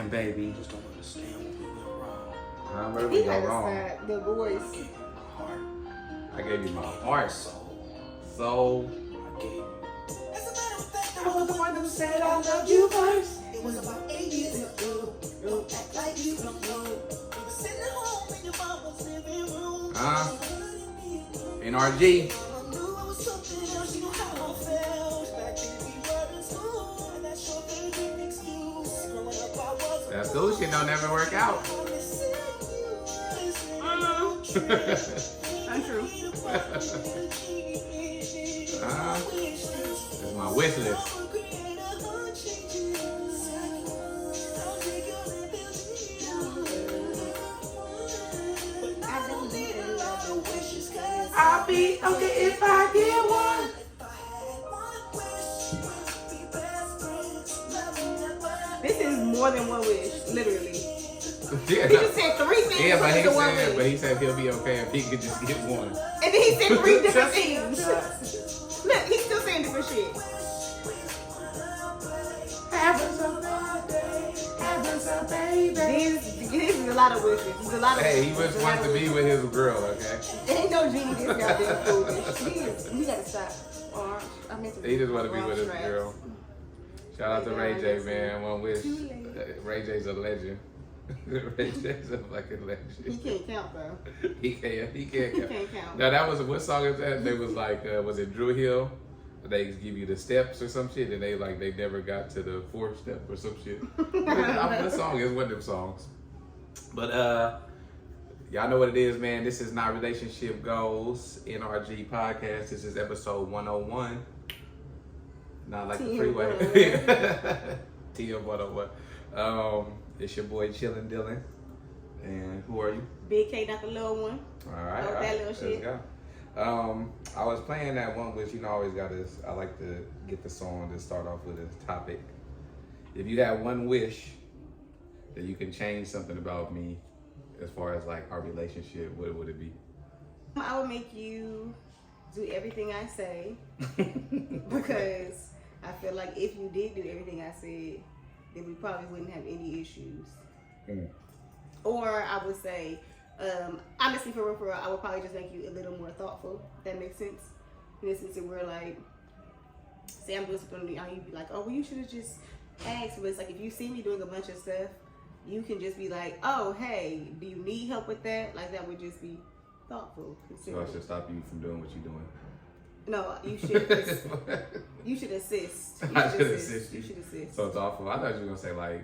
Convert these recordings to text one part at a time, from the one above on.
saying, baby? Just don't understand when we went wrong. Where we go wrong? The voice. I gave you my heart. I gave you my heart, Soul. soul. I gave you. As a matter of fact, I was the one who said I loved you first. it was about 8 years ago. Don't act like you don't know. We were sitting at home in your mama's living room. NRG. I knew it was something else. You know how I felt. Back then we were in school, and that sure gave me an excuse. Growing up, I was That school shit don't never work out. Untrue. This is my wish list. I'll be okay if I get one. This is more than one wish, literally. Yeah, He just said 3 things. yeah, but he said he'll be okay if he could just get one. And then he said 3 different things. Look, he's still saying different shit. Having some baby. This is a lot of wishes. It's a lot of Hey, he wishes. just wants to be with his girl, okay? Ain't no genie this goddamn foolish. He gotta stop. I meant to He just want to be wrong with his track. girl. Shout out to Ray J, man. One wish. Too late. Ray J's a legend. Ray J's a fucking He legend. can't count though. He can't. He He can't. can't count. Now that was what song is that? They was like, was it Drew Hill? They give you the steps or some shit, and they never got to the 4th step or some shit. What song is one of them songs? But y'all know what it is, man. This is not Relationship Goals NRG podcast. This is episode 101. Not like the freeway. TM 101. It's your boy Chillin' Dylan. And who are you? Big K, not the little one. All right. Oh, all that right. little Let's shit. go. I was playing that one which I always got this. I like to get the song to start off with a topic. If you had one wish that you can change something about me as far as like our relationship, what would it be? I would make you do everything I say because I feel like if you did do everything I said, then we probably wouldn't have any issues. Or I would say, honestly, for real, I would probably just make you a little more thoughtful. If that makes sense. In the sense that we're like, say I'm doing something, and you'd be like, oh, well, you should have just asked. But it's like if you see me doing a bunch of stuff, you can just be like, oh, hey, do you need help with that? Like that would just be thoughtful. So I should stop you from doing what you're doing. No, you should. You should assist. I should assist you. You should assist. So thoughtful. I thought you were gonna say like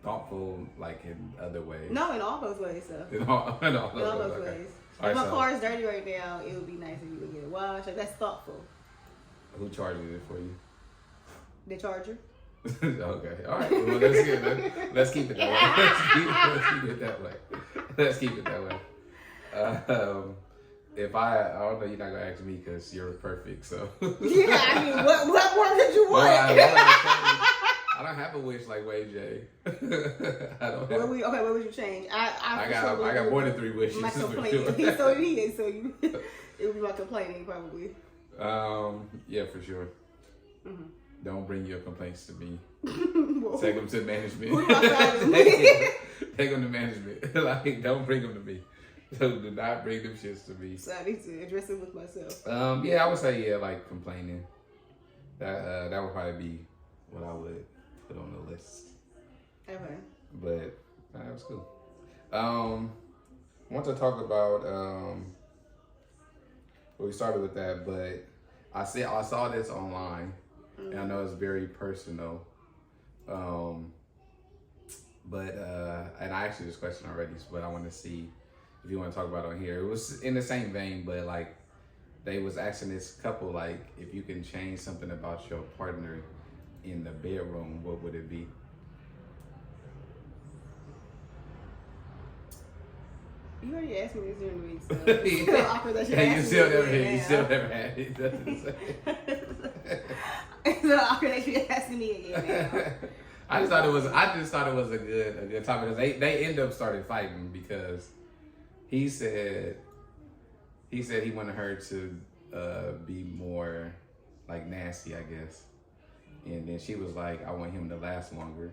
thoughtful, like in other ways. No, in all those ways, though. In all In all those those okay. ways. All If right, my so car is dirty right now, it would be nice if you would get it washed. Like, that's thoughtful. who charges it for you? The charger. Okay. All right. Well, let's keep it that way. Let's keep it that way. Let's keep it that way. If I don't know, you're not gonna ask me because you're perfect. So. Yeah, I mean, what more could you want? I don't have a wish like Wade J. I don't have. What would you change? I got more than 3 wishes. My for complaining. sure. So he is. So you, it would be my complaining probably. Yeah, for sure. Mm-hmm. Don't bring your complaints to me. Well, Take them to management. who do I drive to? Take them to management. Like, don't bring them to me. So do not bring them shits to me. So I need to address it with myself. Yeah, I would say like complaining. That would probably be what I would put on the list. Okay. But that was cool. I want to talk about well, we started with that, but I saw this online, and I know it's very personal. But and I asked you this question already, but I want to see if you want to talk about it on here. It was in the same vein, but like they was asking this couple like if you can change something about your partner in the bedroom, what would it be? You already asked me this during the week, so it's still awkward that you Yeah, asked you me still again never now. had it. Doesn't say. It's still awkward that you asking me again now. I just thought it was a good topic because they end up started fighting because he said he wanted her to be more like nasty, I guess, and then she was like, I want him to last longer,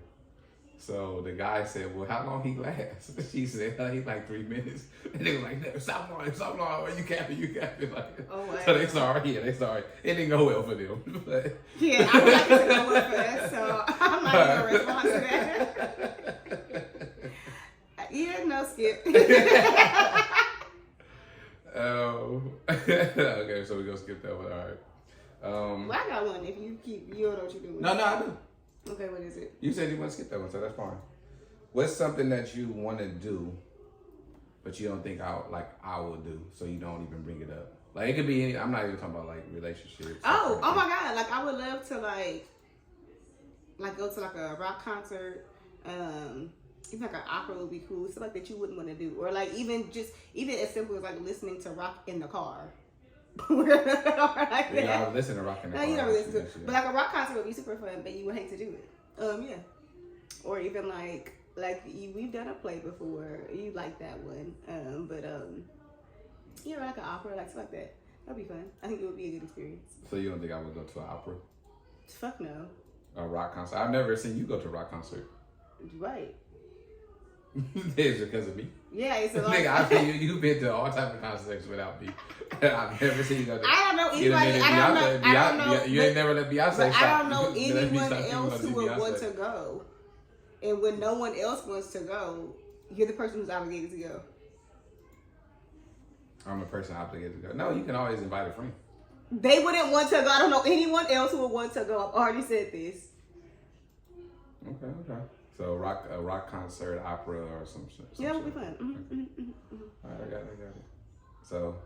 So the guy said, well, how long he last? She said, he like 3 minutes. And they was like, no, stop long. You capping. Like, Oh, wow. so they sorry. Yeah, they sorry. It didn't go well for them. But Yeah, I would like to go up for that, so I'm not going to respond to that. Yeah, no, Skip. Okay, so we're going to skip that one. All right. Well, I got one if you don't know what you're doing. No, I do. Okay, what is it? You said you want to skip that one, so that's fine. What's something that you want to do, but you don't think I will do, so you don't even bring it up? Like, it could be any, I'm not even talking about, like, relationships. Oh my God. Like, I would love to, like go to, like, a rock concert. Even, like, an opera would be cool. Stuff like that you wouldn't want to do. Or, like, even as simple as, like, listening to rock in the car. Or like that. Yeah, I was listening to rock in the No, car. you don't listen to it. That shit. But, like, a rock concert would be super fun, but you would hate to do it. Yeah. Or even, like we've done a play before. You like that one. Yeah, like an opera, like stuff like that. That'd be fun. I think it would be a good experience. So you don't think I would go to an opera? Fuck no. A rock concert? I've never seen you go to a rock concert. Right. It's because of me. Yeah, it's a lot. Nigga, I've seen you've been to all type of concerts without me. I've never seen you go to. I don't know Get a anybody. minute, I don't know. You ain't never let Beyonce But stop. I don't know Let me anyone stop you else from who see would Beyonce. want to go. And when no one else wants to go, you're the person who's obligated to go. I'm a person obligated to go. No, you can always invite a friend. They wouldn't want to go. I don't know anyone else who would want to go. I've already said this. Okay. So a rock concert, opera, or some shit. Yeah, that would be fun. All right, I got it. So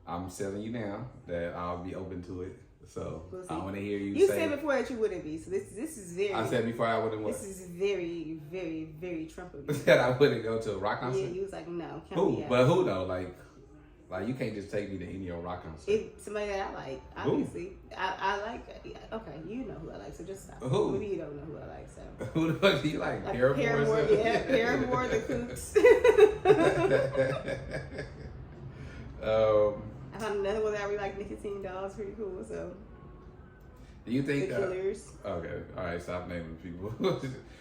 I'm telling you now that I'll be open to it. So We'll see. I want to hear you You say. said before that you wouldn't be. So this is very. I said before I wouldn't what? This is very, very, very Trump of you. That I wouldn't go to a rock concert. Yeah, you was like, no. Count Who? me out. But who though? Like you can't just take me to any old rock concert. If somebody that I like, obviously, I like. Okay, you know who I like, so just stop. Who? Maybe you don't know who I like, so. Who the fuck do you like? Like Paramore? Paramore, yeah, Paramore, the Coots. I found another one that I really like, Nicotine Dolls, pretty cool. So Do you think? The Killers. Okay, all right, stop naming people.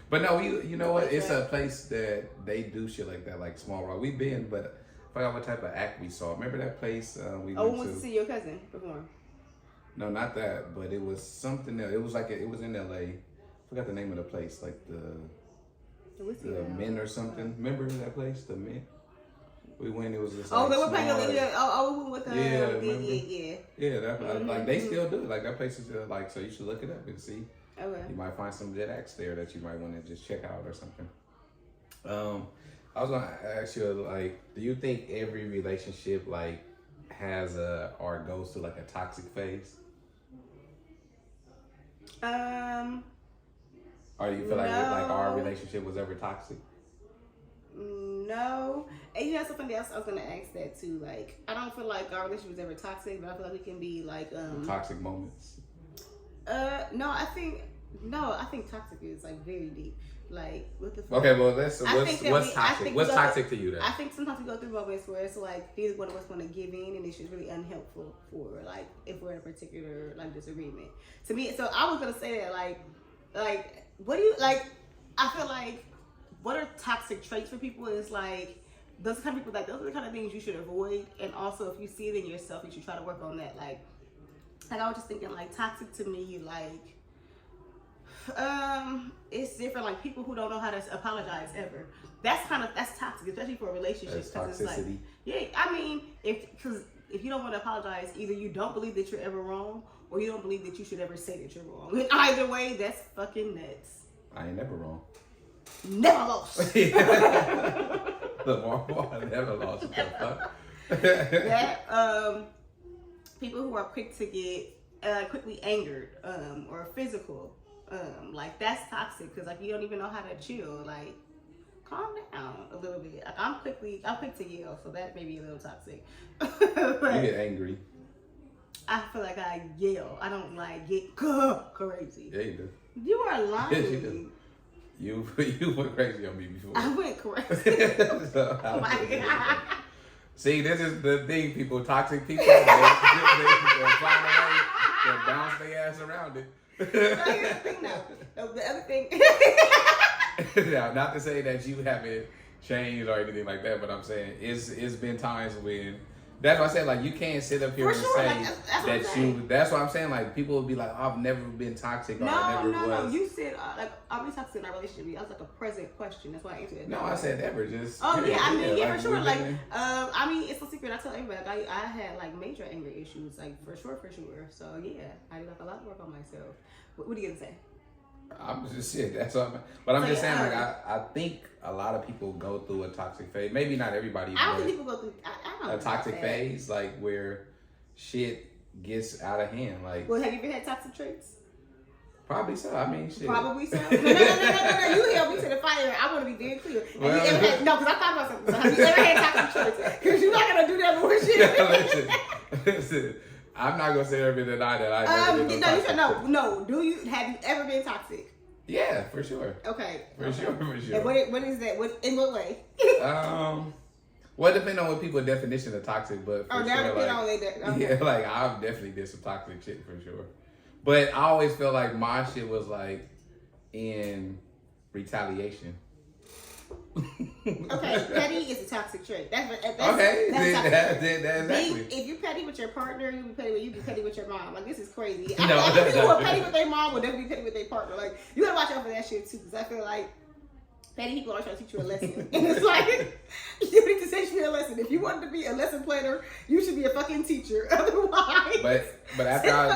But no, you know what? It's a place that they do shit like that, like Small Rock. We've been, but I forgot what type of act we saw. Remember that place we Oh, went went to see your cousin perform. No, not that, but it was something else. It was like it was in LA. I forgot the name of the place, like the Men or something. Remember that place, the Men? We went. It was just. Oh, like they were playing small- Olivia. Oh, we went with them. Yeah, Yeah. remember? Yeah, that like they still do it. Like that place is like, so you should look it up and see. Okay. You might find some good acts there that you might want to just check out or something. I was gonna ask you, like, do you think every relationship like has or goes through like a toxic phase? Or you feel like our relationship was ever toxic? No. And you know something else I was gonna ask that too. Like, I don't feel like our relationship was ever toxic, but I feel like we can be like Toxic moments. No, I think toxic is like very deep. Like, what the fuck? Okay, well, what's toxic? What's toxic to you then? I think sometimes we go through moments where it's like neither one of us want to give in, and it's just really unhelpful for like if we're in a particular like disagreement. To me, so I was gonna say that like what do you like? I feel like what are toxic traits for people is like those kind of people, like those are the kind of things you should avoid, and also if you see it in yourself, you should try to work on that. Like I was just thinking like toxic to me like. It's different. Like people who don't know how to apologize ever. That's toxic, especially for a relationship. That's toxicity. It's like, I mean, if you don't want to apologize, either you don't believe that you're ever wrong, or you don't believe that you should ever say that you're wrong. And either way, that's fucking nuts. I ain't never wrong. Never lost. The more I never lost. What the fuck? That people who are quick to get quickly angered or physical. Like that's toxic because like you don't even know how to chill. Like, calm down a little bit. Like, I'm quick to yell, so that may be a little toxic. You get angry. I feel like I yell. I don't like get crazy. Yeah, you do. You are lying. Yes, you do. You went crazy on me before. I went crazy. So, Oh my God. See, this is the thing, people. Toxic people. They find a way to bounce their ass around it. Here's the thing, though. The other thing. Now, not to say that you haven't changed or anything like that, but I'm saying it's been times when that's why I said like you can't sit up here For and sure, say like, that's what I'm that saying. you. That's what I'm saying. Like people will be like, I've never been toxic or I No, never was. You said like are we toxic in our relationship? I was like a present question. That's why I answered it. No, I said never. Just Oh yeah, I mean yeah, for sure. we've Like been- I mean it's a secret. I tell everybody like I had like major anger issues, like for sure. So yeah, I do like a lot of work on myself. What are you gonna say? I'm just shit. That's what I'm. But I'm So, just yeah, saying, like I think a lot of people go through a toxic phase. Maybe not everybody. I don't but think people go through. I don't a know toxic about that. phase, like where shit gets out of hand. Like Well, have you ever had toxic traits? probably so. I mean, shit. Probably so. No. You held me to the fire. I want to be very clear. Have Well- you ever had, no, because I thought about something. So have you ever had toxic traits? Because you're not gonna do that bullshit. listen. I'm not gonna say every deny that I never did No, you toxic said shit. no. Have you ever been toxic? Yeah, for sure. Okay. For sure. And what is that? In what way? Well, it depends on what people's definition of toxic, but for Now sure, depend like, on that. Okay. yeah, like I've definitely did some toxic shit for sure. But I always feel like my shit was like in retaliation. Okay, petty is a toxic trait. That's Okay, that's toxic. that's exactly. If you're petty with your partner, you be petty with your mom. Like this is crazy. No, I think that's people who not are petty true. with their mom will definitely be petty with their partner. Like you gotta watch out for that shit too, because I feel like petty people are trying to teach you a lesson, and it's like you need to teach me a lesson. If you want to be a lesson planner, you should be a fucking teacher. Otherwise, But after I'm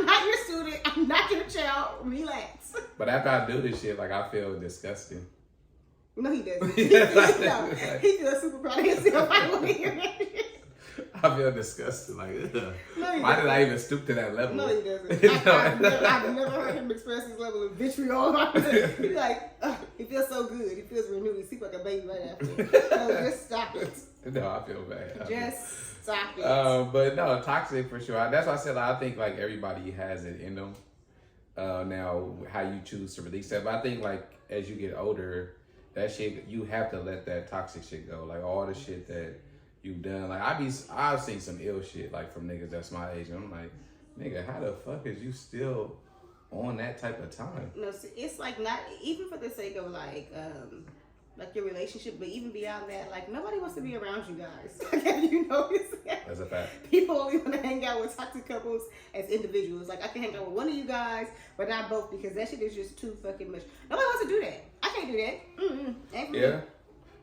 not your student. I'm not your child. Relax. but after I do this shit, like I feel disgusting. No, he doesn't. Yes, No, he feels super proud of himself. I want to hear that shit. I feel disgusted. Like, ugh. No, he Why did doesn't. I even stoop to that level? No, he doesn't. No. I've never heard him express his level of vitriol. He'd be like, he feels so good. He feels renewed. He sleeps like a baby right after. So just stop it. No, I feel bad. Just stop it. But no, toxic for sure. That's why I said like, I think like everybody has it in them. Now, how you choose to release that, but I think like as you get older, that shit you have to let that toxic shit go. Like all the shit that you've done. Like I've seen some ill shit like from niggas that's my age. And I'm like, nigga, how the fuck is you still on that type of time? No, see, it's like not even for the sake of like your relationship, but even beyond that, like nobody wants to be around you guys. Have you noticed that? That's a fact. People only want to hang out with toxic couples as individuals. Like I can hang out with one of you guys, but not both because that shit is just too fucking much. Nobody wants to do that. I can't do that. Ain't for me. Yeah.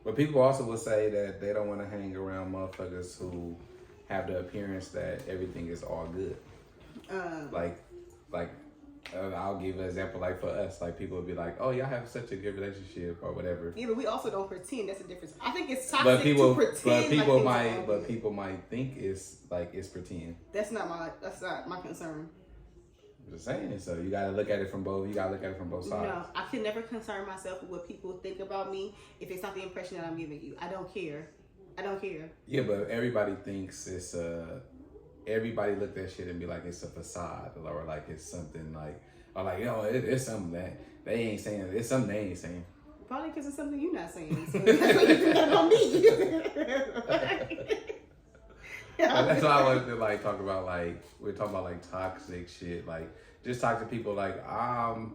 But people also will say that they don't want to hang around motherfuckers who have the appearance that everything is all good. Like, I'll give an example. Like for us, like people would be like, "Oh, y'all have such a good relationship" or whatever. Yeah, but we also don't pretend. That's the difference. I think it's toxic But people, to pretend. people like things are might, all but good. people might think it's like it's pretend. That's not my concern. I'm just saying. So you gotta look at it from both. You gotta look at it from both sides. No, I can never concern myself with what people think about me if it's not the impression that I'm giving you. I don't care. Yeah, but everybody thinks it's everybody look at shit and be like it's a facade or like it's something like or like it's something that they ain't saying. It's something they ain't saying. Probably because it's something you're not saying. So that's what you think on me. That's why I wanted to like talk about like we're talking about like toxic shit, like just toxic people. Like I'm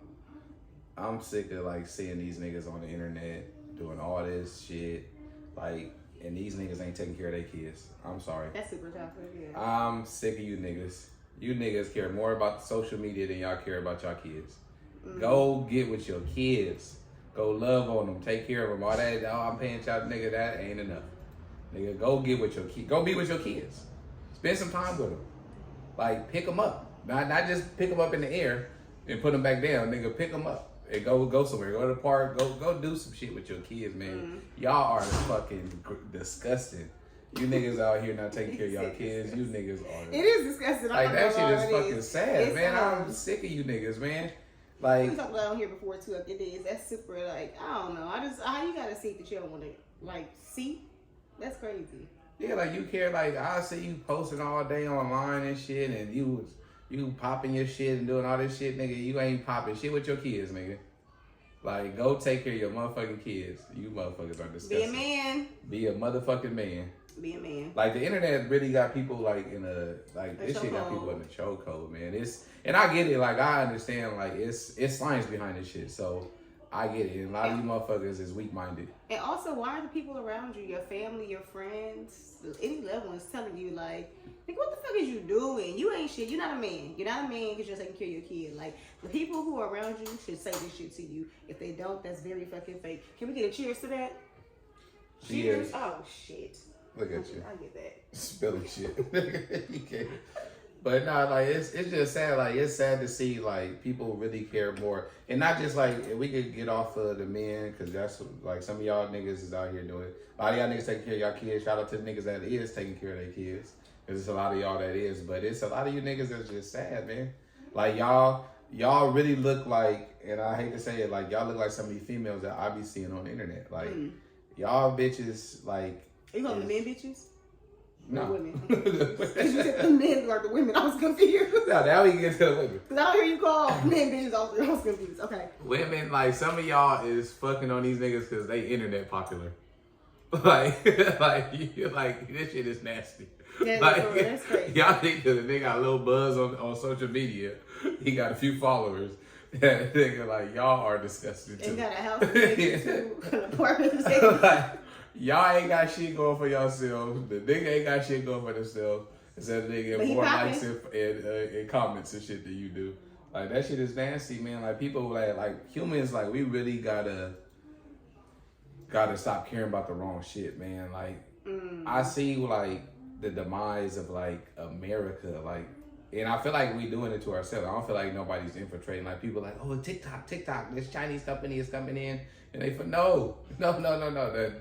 sick of like seeing these niggas on the internet doing all this shit, like, and these niggas ain't taking care of their kids. I'm sorry. That's super toxic. Yeah. I'm sick of you niggas. You niggas care more about the social media than y'all care about y'all kids. Go get with your kids. Go love on them. Take care of them. All that, I'm paying child, nigga, that ain't enough. Nigga, go get with your kids. Go be with your kids. Spend some time with them. Like, pick them up. Not just pick them up in the air and put them back down. Nigga, pick them up. And go somewhere. Go to the park. Go do some shit with your kids, man. Y'all are fucking disgusting. You niggas out here not taking care of y'all kids. You niggas are. It is disgusting. Like, that shit is fucking is. sad, It's, man. I'm sick of you niggas, man. Like, we talked about it on here before too. Like it is. That's super. Like I don't know. How you got a seat that you don't want to like see? That's crazy. yeah, like you care. Like I see you posting all day online and shit, and you popping your shit and doing all this shit, nigga. You ain't popping shit with your kids, nigga. Like, go take care of your motherfucking kids. You motherfuckers are disgusting. Be a man. Be a motherfucking man. Be a man. Like the internet really got people like in a like A this shit got chokehold. people in the chokehold, man. It's and I get it, like I understand, like it's science behind this shit. So I get it. And a lot of you motherfuckers is weak-minded. And also, why are the people around you, your family, your friends, any loved ones, telling you like, what the fuck is you doing? You ain't shit. You're not a man. You're not a man because you're taking care of your kid. Like, the people who are around you should say this shit to you. If they don't, that's very fucking fake. Can we get a cheers to that? Cheers. Oh shit. Look at you. I get that. Spilling shit. You can't. But no, like it's just sad. Like it's sad to see like people really care more, and not just like if we could get off of the men, because that's like some of y'all niggas is out here doing it. A lot of y'all niggas taking care of y'all kids. Shout out to the niggas that is taking care of their kids, because it's a lot of y'all that is. But it's a lot of you niggas that's just sad, man. Like y'all really look like, and I hate to say it, like y'all look like some of these females that I be seeing on the internet. Like y'all bitches, like. Are you calling the men bitches? No. The women. Because you said the men are the women. I was confused. No, now we can get to the women. Because I don't hear you call men bitches. I was confused. Okay. Women, like some of y'all is fucking on these niggas because they internet popular. Like this shit is nasty. Yeah, Like, that's crazy. Y'all think that the nigga got a little buzz on social media. He got a few followers. That nigga, like, y'all are disgusting too. And got a house too, an apartment to Like, y'all ain't got shit going for yourselves. The nigga ain't got shit going for themselves. Instead of nigga But he more popping. likes and comments and shit than you do. Like that shit is nasty, man. Like people like humans, like we really gotta stop caring about the wrong shit, man. Like I see like the demise of like America, like, and I feel like we doing it to ourselves. I don't feel like nobody's infiltrating. Like people like, oh, TikTok, this Chinese company is coming in. And they no. The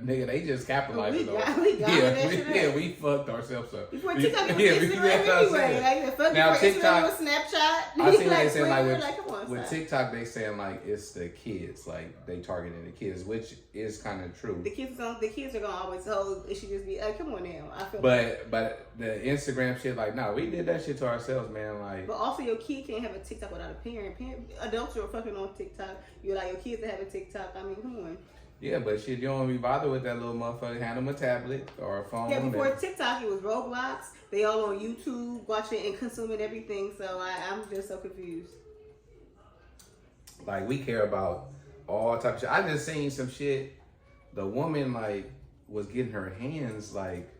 nigga, they just capitalized on it. We fucked ourselves up. Before TikTok was Instagram anyway. Like, fuck now before TikTok, Instagram was Snapchat. I see what they saying Twitter, like come on, with stop. TikTok, they saying like it's the kids, like they targeting the kids, which is kind of true. The kids are gonna always hold. It should just be, come on now. I feel. But the Instagram shit, like, no, we did that shit to ourselves, man. Like, but also your kid can't have a TikTok without a parent. Adults are fucking on TikTok. You like your kids to have a TikTok. I mean, come on. yeah, but shit, you don't be bothered with that little motherfucker. Hand them a tablet or a phone. Yeah, before TikTok, it was Roblox. They all on YouTube watching and consuming everything. So I'm just so confused. Like, we care about all type of shit. I just seen some shit. The woman, like, was getting her hands, like,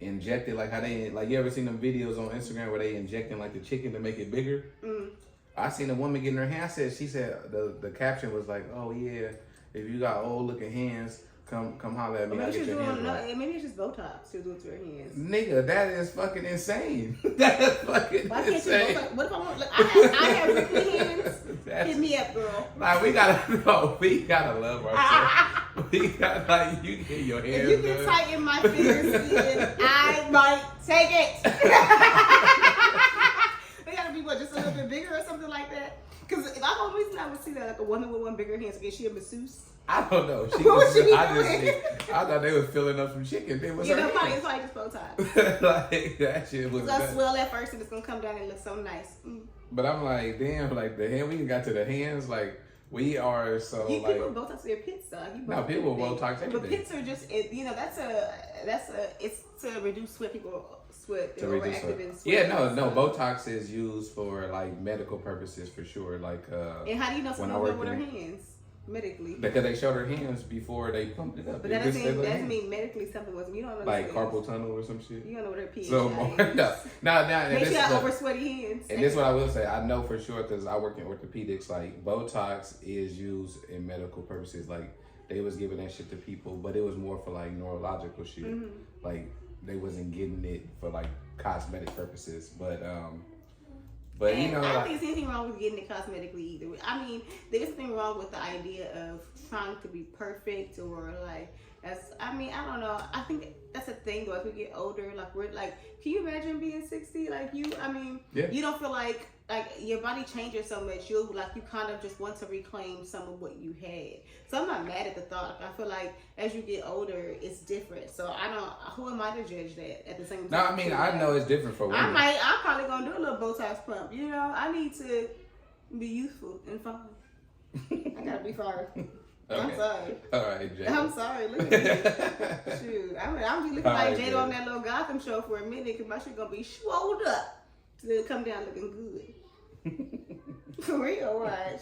injected. Like, how they, like, you ever seen them videos on Instagram where they injecting, like, the chicken to make it bigger? I seen a woman getting her hands. She said, the caption was like, oh, yeah, if you got old looking hands, come holler at me. I'll get your hands right. Maybe it's just Botox to do it to her hands. Nigga, that is fucking insane. That is fucking Why can't insane. you Botox? What if I want? Look, I have wrinkly hands. Hit me up, girl. Like, we gotta love ourselves. We gotta, like, you get your hands If you can done. tighten my fingers, then I might take it. They gotta be just a little bit bigger or something like that. Because if I'm always I would see that like a woman with one bigger hands, is she a masseuse? I don't know. What would she be doing? I thought they was filling up some chicken. It was You her know, hands. it's probably just Botox. Like, that shit was It's gonna nuts. swell at first and it's gonna come down and look so nice. But I'm like, damn, like the hand, we got to the hands, like, we are so, You like, people Botox their pits though. no, people will Botox But everything. pits are just, it's to reduce sweat. People sweat. To They're reduce overactive sweat. in sweat. Yeah, no, and stuff. Botox is used for, like, medical purposes for sure. Like, And how do you know when I someone worked with her in- hands medically? because they showed her hands before they pumped it up. But It that just doesn't said her that hands. mean medically something was. You don't know. Like carpal tunnel or some shit. You don't know what her pH So is. more, no, and Maybe this, she got but- over sweaty hands. and this is what I will say. I know for sure because I work in orthopedics. Like Botox is used in medical purposes. Like they was giving that shit to people, but it was more for like neurological shit. Like they wasn't getting it for like cosmetic purposes. But you know, I don't like, think there's anything wrong with getting it cosmetically either. I mean, there's nothing wrong with the idea of trying to be perfect or like I don't know. I think that's a thing though. As we get older, like we're like, can you imagine being 60? Like you don't feel like your body changes so much. You kind of just want to reclaim some of what you had. So I'm not mad at the thought. I feel like as you get older, it's different. So who am I to judge that at the same time? no, I mean I know it's different for women. I'm probably gonna do a little Botox pump. You know, I need to be youthful and fun. I gotta be fine. I'm Okay. sorry. All right, Jay. I'm sorry. Look at me. Shoot, I'm be looking All like right, Jada Jay. on that little Gotham show for a minute because my shit gonna be swole up to come down looking good. For real, watch.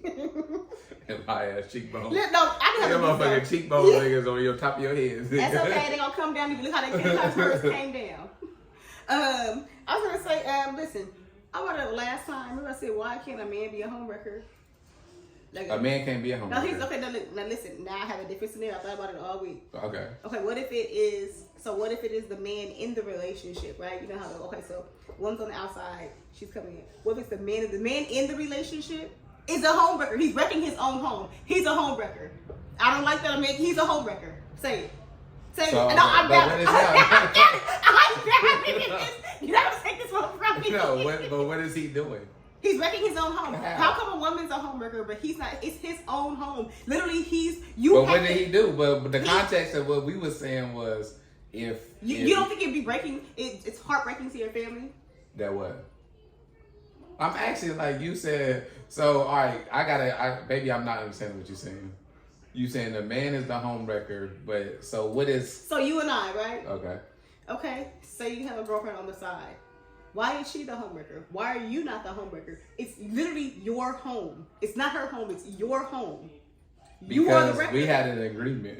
And high ass cheekbones. No, I can Your have a motherfucking cheekbones niggas on your top of your head. That's okay. They're gonna come down. Look how hers came down. I was gonna say, listen. I brought it up last time. Remember I said, why can't a man be a homewrecker? Like, A man can't be a no, he's homewrecker. okay. Now listen. Now I have a different scenario. I thought about it all week. Okay. Okay, what if it is? So what if it is the man in the relationship, right? You know how? Okay, so one's on the outside, she's coming in. What if it's the man? The man in the relationship is a homewrecker. He's wrecking his own home. He's a homewrecker. I don't like that. I mean, he's a homewrecker. Say it. Say So, it. No, I'm but down. what is I'm that? down. You never take this one from me. No, but what is he doing? He's wrecking his own home. How? How come a woman's a homewrecker, but he's not? It's his own home. Literally, But what did he do? But the context of what we were saying was if You don't think it'd be breaking? It's heartbreaking to your family. that what? I'm actually like you said. So all right, maybe I'm not understanding what you're saying. You saying the man is the homewrecker, but so what is? So you and I, right? Okay. Okay. Say you have a girlfriend on the side. Why is she the homewrecker? Why are you not the homewrecker? It's literally your home. It's not her home. It's your home. You are the Because wrecker. we had an agreement.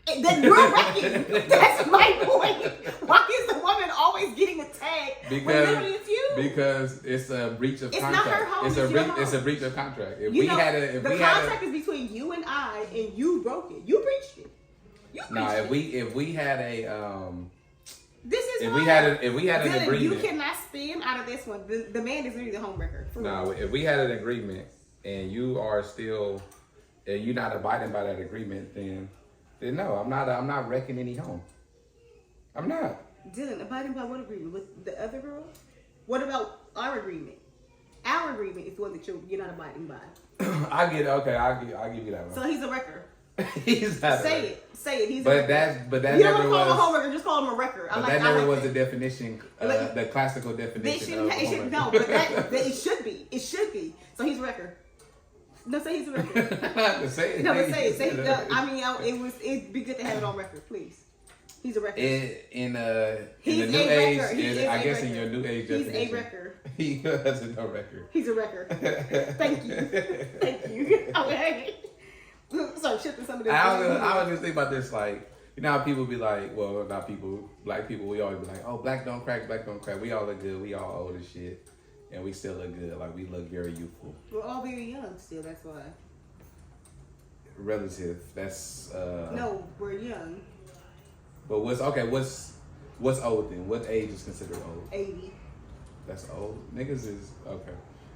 Then you're wrecking. That's my point. Why is the woman always getting attacked when literally it's you? Because it's a breach of It's contract. not her home, It's it's a your breach. home. It's a breach of contract. If You we know, had a, if the we had contract is between you and I, and you broke it. You breached it. You breached no, it. if we had a This is if why. we had an Dylan, agreement. you cannot spin out of this one. The man is really the homewrecker. For real. No, if we had an agreement and you are still and you're not abiding by that agreement, then no, I'm not wrecking any home. I'm not. Dylan, abiding by what agreement? With the other girl? What about our agreement? Our agreement is the one that you're not abiding by. I get okay. I'll give you that one. So he's a wrecker. He's not. Say it. Say it. He's a But wrecker. that You don't never want to call him a was. homewrecker. Just call him a wrecker. But that never was the it. definition, Like, the classical They definition shouldn't. of It should, homewrecker. no, but that it should be. It should be. So he's a wrecker. No, say he's a wrecker. Say it. No, but say it. Say it. No, I mean, it'd be good to have it on record, please. He's a wrecker. In the He's new a age, wrecker. He is I a guess in wrecker. your new age He's definition, a wrecker. he has no record. He's a wrecker. Thank you. Thank you. Okay. Sorry, shifting some of this. I was just thinking about this, like, you know how people be like, well, not people, black people, we always be like, oh, black don't crack, black don't crack. We all look good, we all old as shit, and we still look good, like we look very youthful. We're all very young still. That's why. Relative, that's No, we're young. But what's old then? What age is considered old? 80. That's old. Niggas is okay.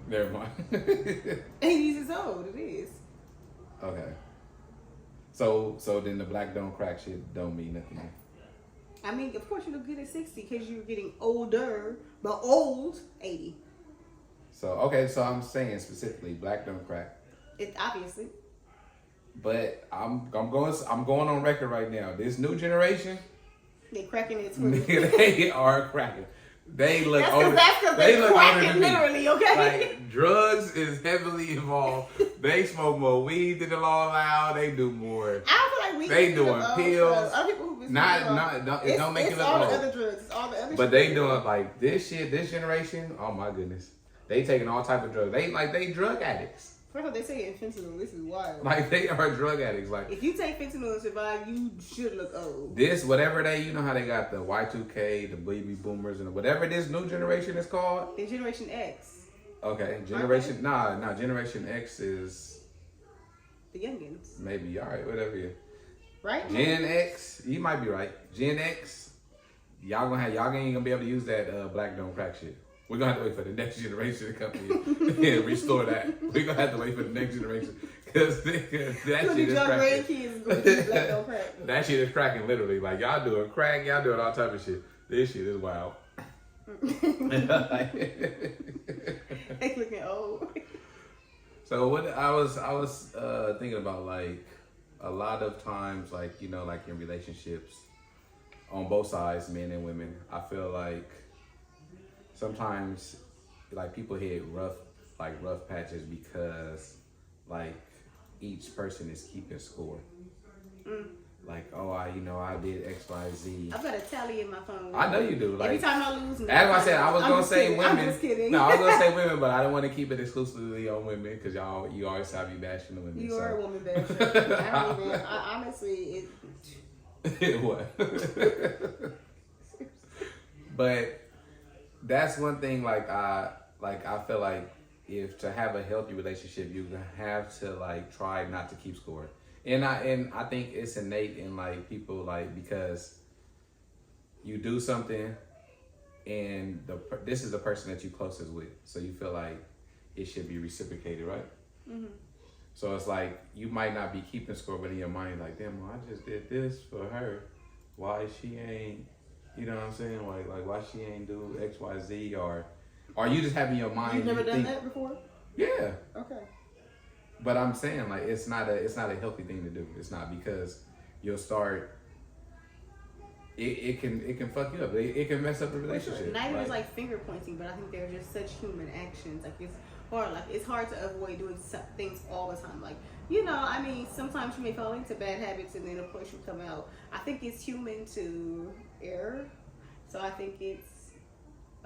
Never mind. 80s is old. It is. Okay. So then the black don't crack shit don't mean nothing. I mean, of course you look good at 60 because you're getting older, but old 80. So I'm saying specifically black don't crack. It obviously. But I'm going on record right now. This new generation, They cracking it too. they are cracking. They look That's older. because They they're look older cracking than me. literally, okay? Like drugs is heavily involved. They smoke more weed than the law allow. They do more. I feel like we They get doing drugs. pills. Other people who be Not smoking drugs. it don't make it's it look all the old. other drugs. It's all the other But shit. they doing like this shit. This generation, oh my goodness, they taking all type of drugs. They drug addicts. First of all, they say fentanyl. This is wild. Like they are drug addicts. Like If you take fentanyl and survive, you should look old. this, whatever you know how they got the Y2K, the baby boomers, and whatever this new generation is called. The Generation X, Okay, Generation X is the youngins, maybe all right, whatever. Yeah. right? Gen X, you might be right. Gen X, y'all ain't gonna be able to use that black don't crack shit. We're gonna have to wait for the next generation to come in and restore that. We're gonna have to wait for the next generation because that Look, shit is young cracking. grandkids is going to black don't crack. That shit is cracking literally. Like y'all doing crack, y'all doing all type of shit. This shit is wild. They looking old. So what I was thinking about, like a lot of times, like you know, like in relationships on both sides, men and women, I feel like sometimes like people hit rough patches because like each person is keeping score. like, oh, I did X, Y, Z. I've got a tally in my phone. I know you do. Like, every time I lose, that's why I said I was gonna say kidding. women. I'm just kidding. No, I was gonna say women, but I don't want to keep it exclusively on women because you always have you bashing the women. You so. are a woman basher. I don't even. Honestly, What? But that's one thing. Like I feel like if to have a healthy relationship, you have to like try not to keep score. And I think it's innate in like people like because you do something and this is the person that you closest with, so you feel like it should be reciprocated, right? Mm-hmm. So it's like you might not be keeping score, but in your mind, like, damn, well, I just did this for her. Why she ain't? You know what I'm saying? Like why she ain't do X, Y, Z, or you just have in your mind? You've never done that before? Yeah. Okay. But I'm saying like it's not a healthy thing to do. It's not, because you'll start. It can fuck you up. It can mess up the relationship. Not even like finger pointing, but I think they're just such human actions. Like it's hard. Like it's hard to avoid doing things all the time. Like I mean, sometimes you may fall into bad habits, and then of course you come out. I think it's human to err, so I think it's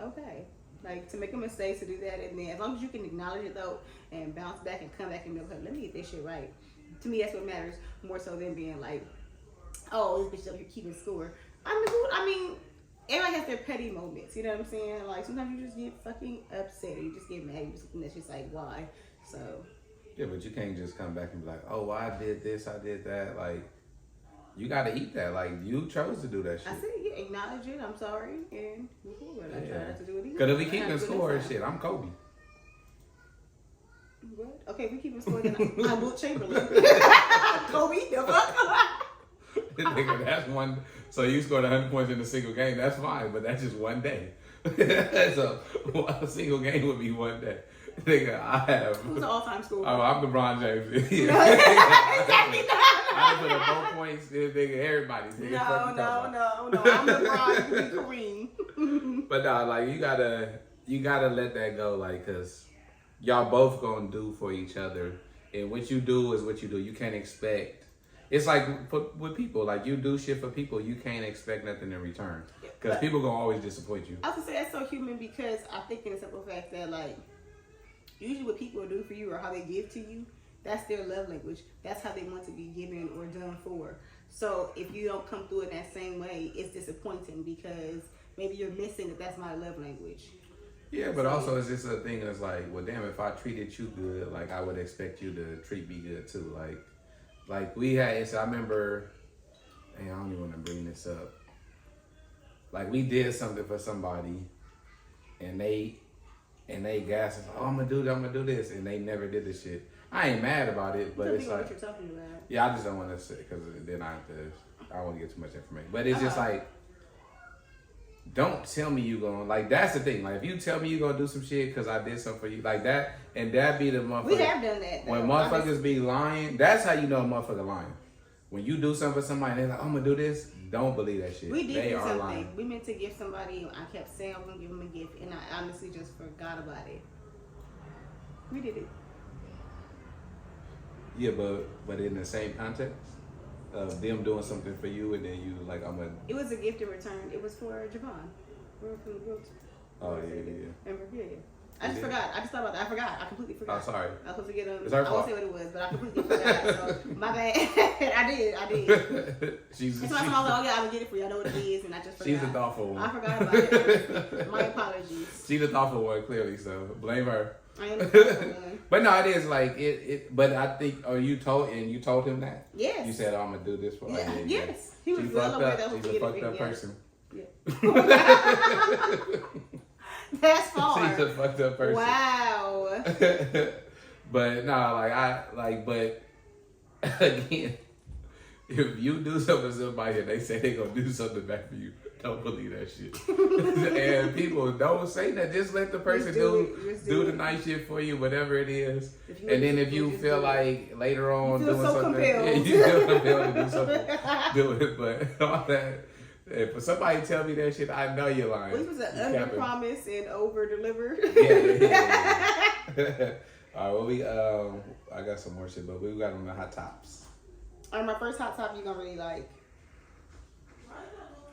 okay. Like to make a mistake, to do that, and then as long as you can acknowledge it though, and bounce back and come back and be like, let me get this shit right. To me, that's what matters more so than being like, oh, this bitch up here keeping score. I mean, everybody has their petty moments. You know what I'm saying? Like sometimes you just get fucking upset, or you just get mad. You just something that's just like, why? So. Yeah, but you can't just come back and be like, oh, well, I did this, I did that. Like, you got to eat that. Like, you chose to do that shit. I said, yeah, acknowledge it. I'm sorry, and move forward. I try not to do it either. Because if we keeping score and shit, I'm Kobe. What? Okay, if we keeping score, then I'm Wilt Chamberlain. Kobe, the fuck? Nigga, that's one. So you scored 100 points in a single game. That's fine, but that's just one day. So a single game would be one day. Nigga, I have. Who's the all-time scorer? Oh, I'm LeBron James. Exactly. I put up both points. Nigga, everybody's. Nigga, No. I'm LeBron. You Kareem. But no, like you gotta let that go, like, cause y'all both gonna do for each other, and what you do is what you do. You can't expect. It's like with people, like you do shit for people, you can't expect nothing in return, because people gonna always disappoint you. I would say that's so human, because I think in the simple fact that like usually what people do for you or how they give to you, that's their love language. That's how they want to be given or done for. So if you don't come through in that same way, it's disappointing, because maybe you're missing that that's my love language. Yeah, but also it's just a thing that's like, well, damn, if I treated you good, like I would expect you to treat me good too. Like we had, so I remember, and I don't even want to bring this up. Like we did something for somebody, and they gassed us, oh, I'm gonna do this, and they never did this shit. I ain't mad about it, but it's like, what you're talking about. yeah, I just don't want to say, because then I don't want to get too much information. But it's just like, don't tell me you gonna, like, that's the thing. Like, if you tell me you gonna do some shit because I did something for you, like that, and that be the motherfucker. We have done that, though. When motherfuckers be lying, that's how you know a motherfucker lying. When you do something for somebody and they're like, I'm gonna do this, don't believe that shit. We did they do are something. lying. We meant to give somebody, I kept saying I was gonna give them a gift, and I honestly just forgot about it. We did it. Yeah, but in the same context of them doing something for you, and then you like, I'm gonna. It was a gift in return. It was for Javon. We were from the group. Oh yeah. Remember? Yeah. I just forgot. I just thought about that. I forgot. I completely forgot. Oh, sorry. I was supposed to get them. It's her I fault. won't say what it was, but I completely forgot. So my bad. I did. She's That's why I was like, oh yeah, I would get it for you. I know what it is, and I just forgot. She's a thoughtful one. I forgot about it. My apologies. She's a thoughtful one, clearly. So blame her. I am a thoughtful one. But no, it is like it. But I think, you told him that. Yes. You said, I'm gonna do this for. Yeah. Yes. He was She well fucked aware up. that was She's a fucked up person. Yeah. That's far. She's a fucked up person. Wow. But no, but again, if you do something to somebody and they say they gonna do something back for you, don't believe that shit. And people don't say that. Just let the person do the nice shit for you, whatever it is. And then if you feel like later on doing something, yeah, you feel compelled to do something, do it. But all that. If somebody tell me that shit, I know you're lying. This was an under promise and over deliver. Yeah. All right, well I got some more shit, but we got on the hot tops. All right, my first hot topic you're gonna really like.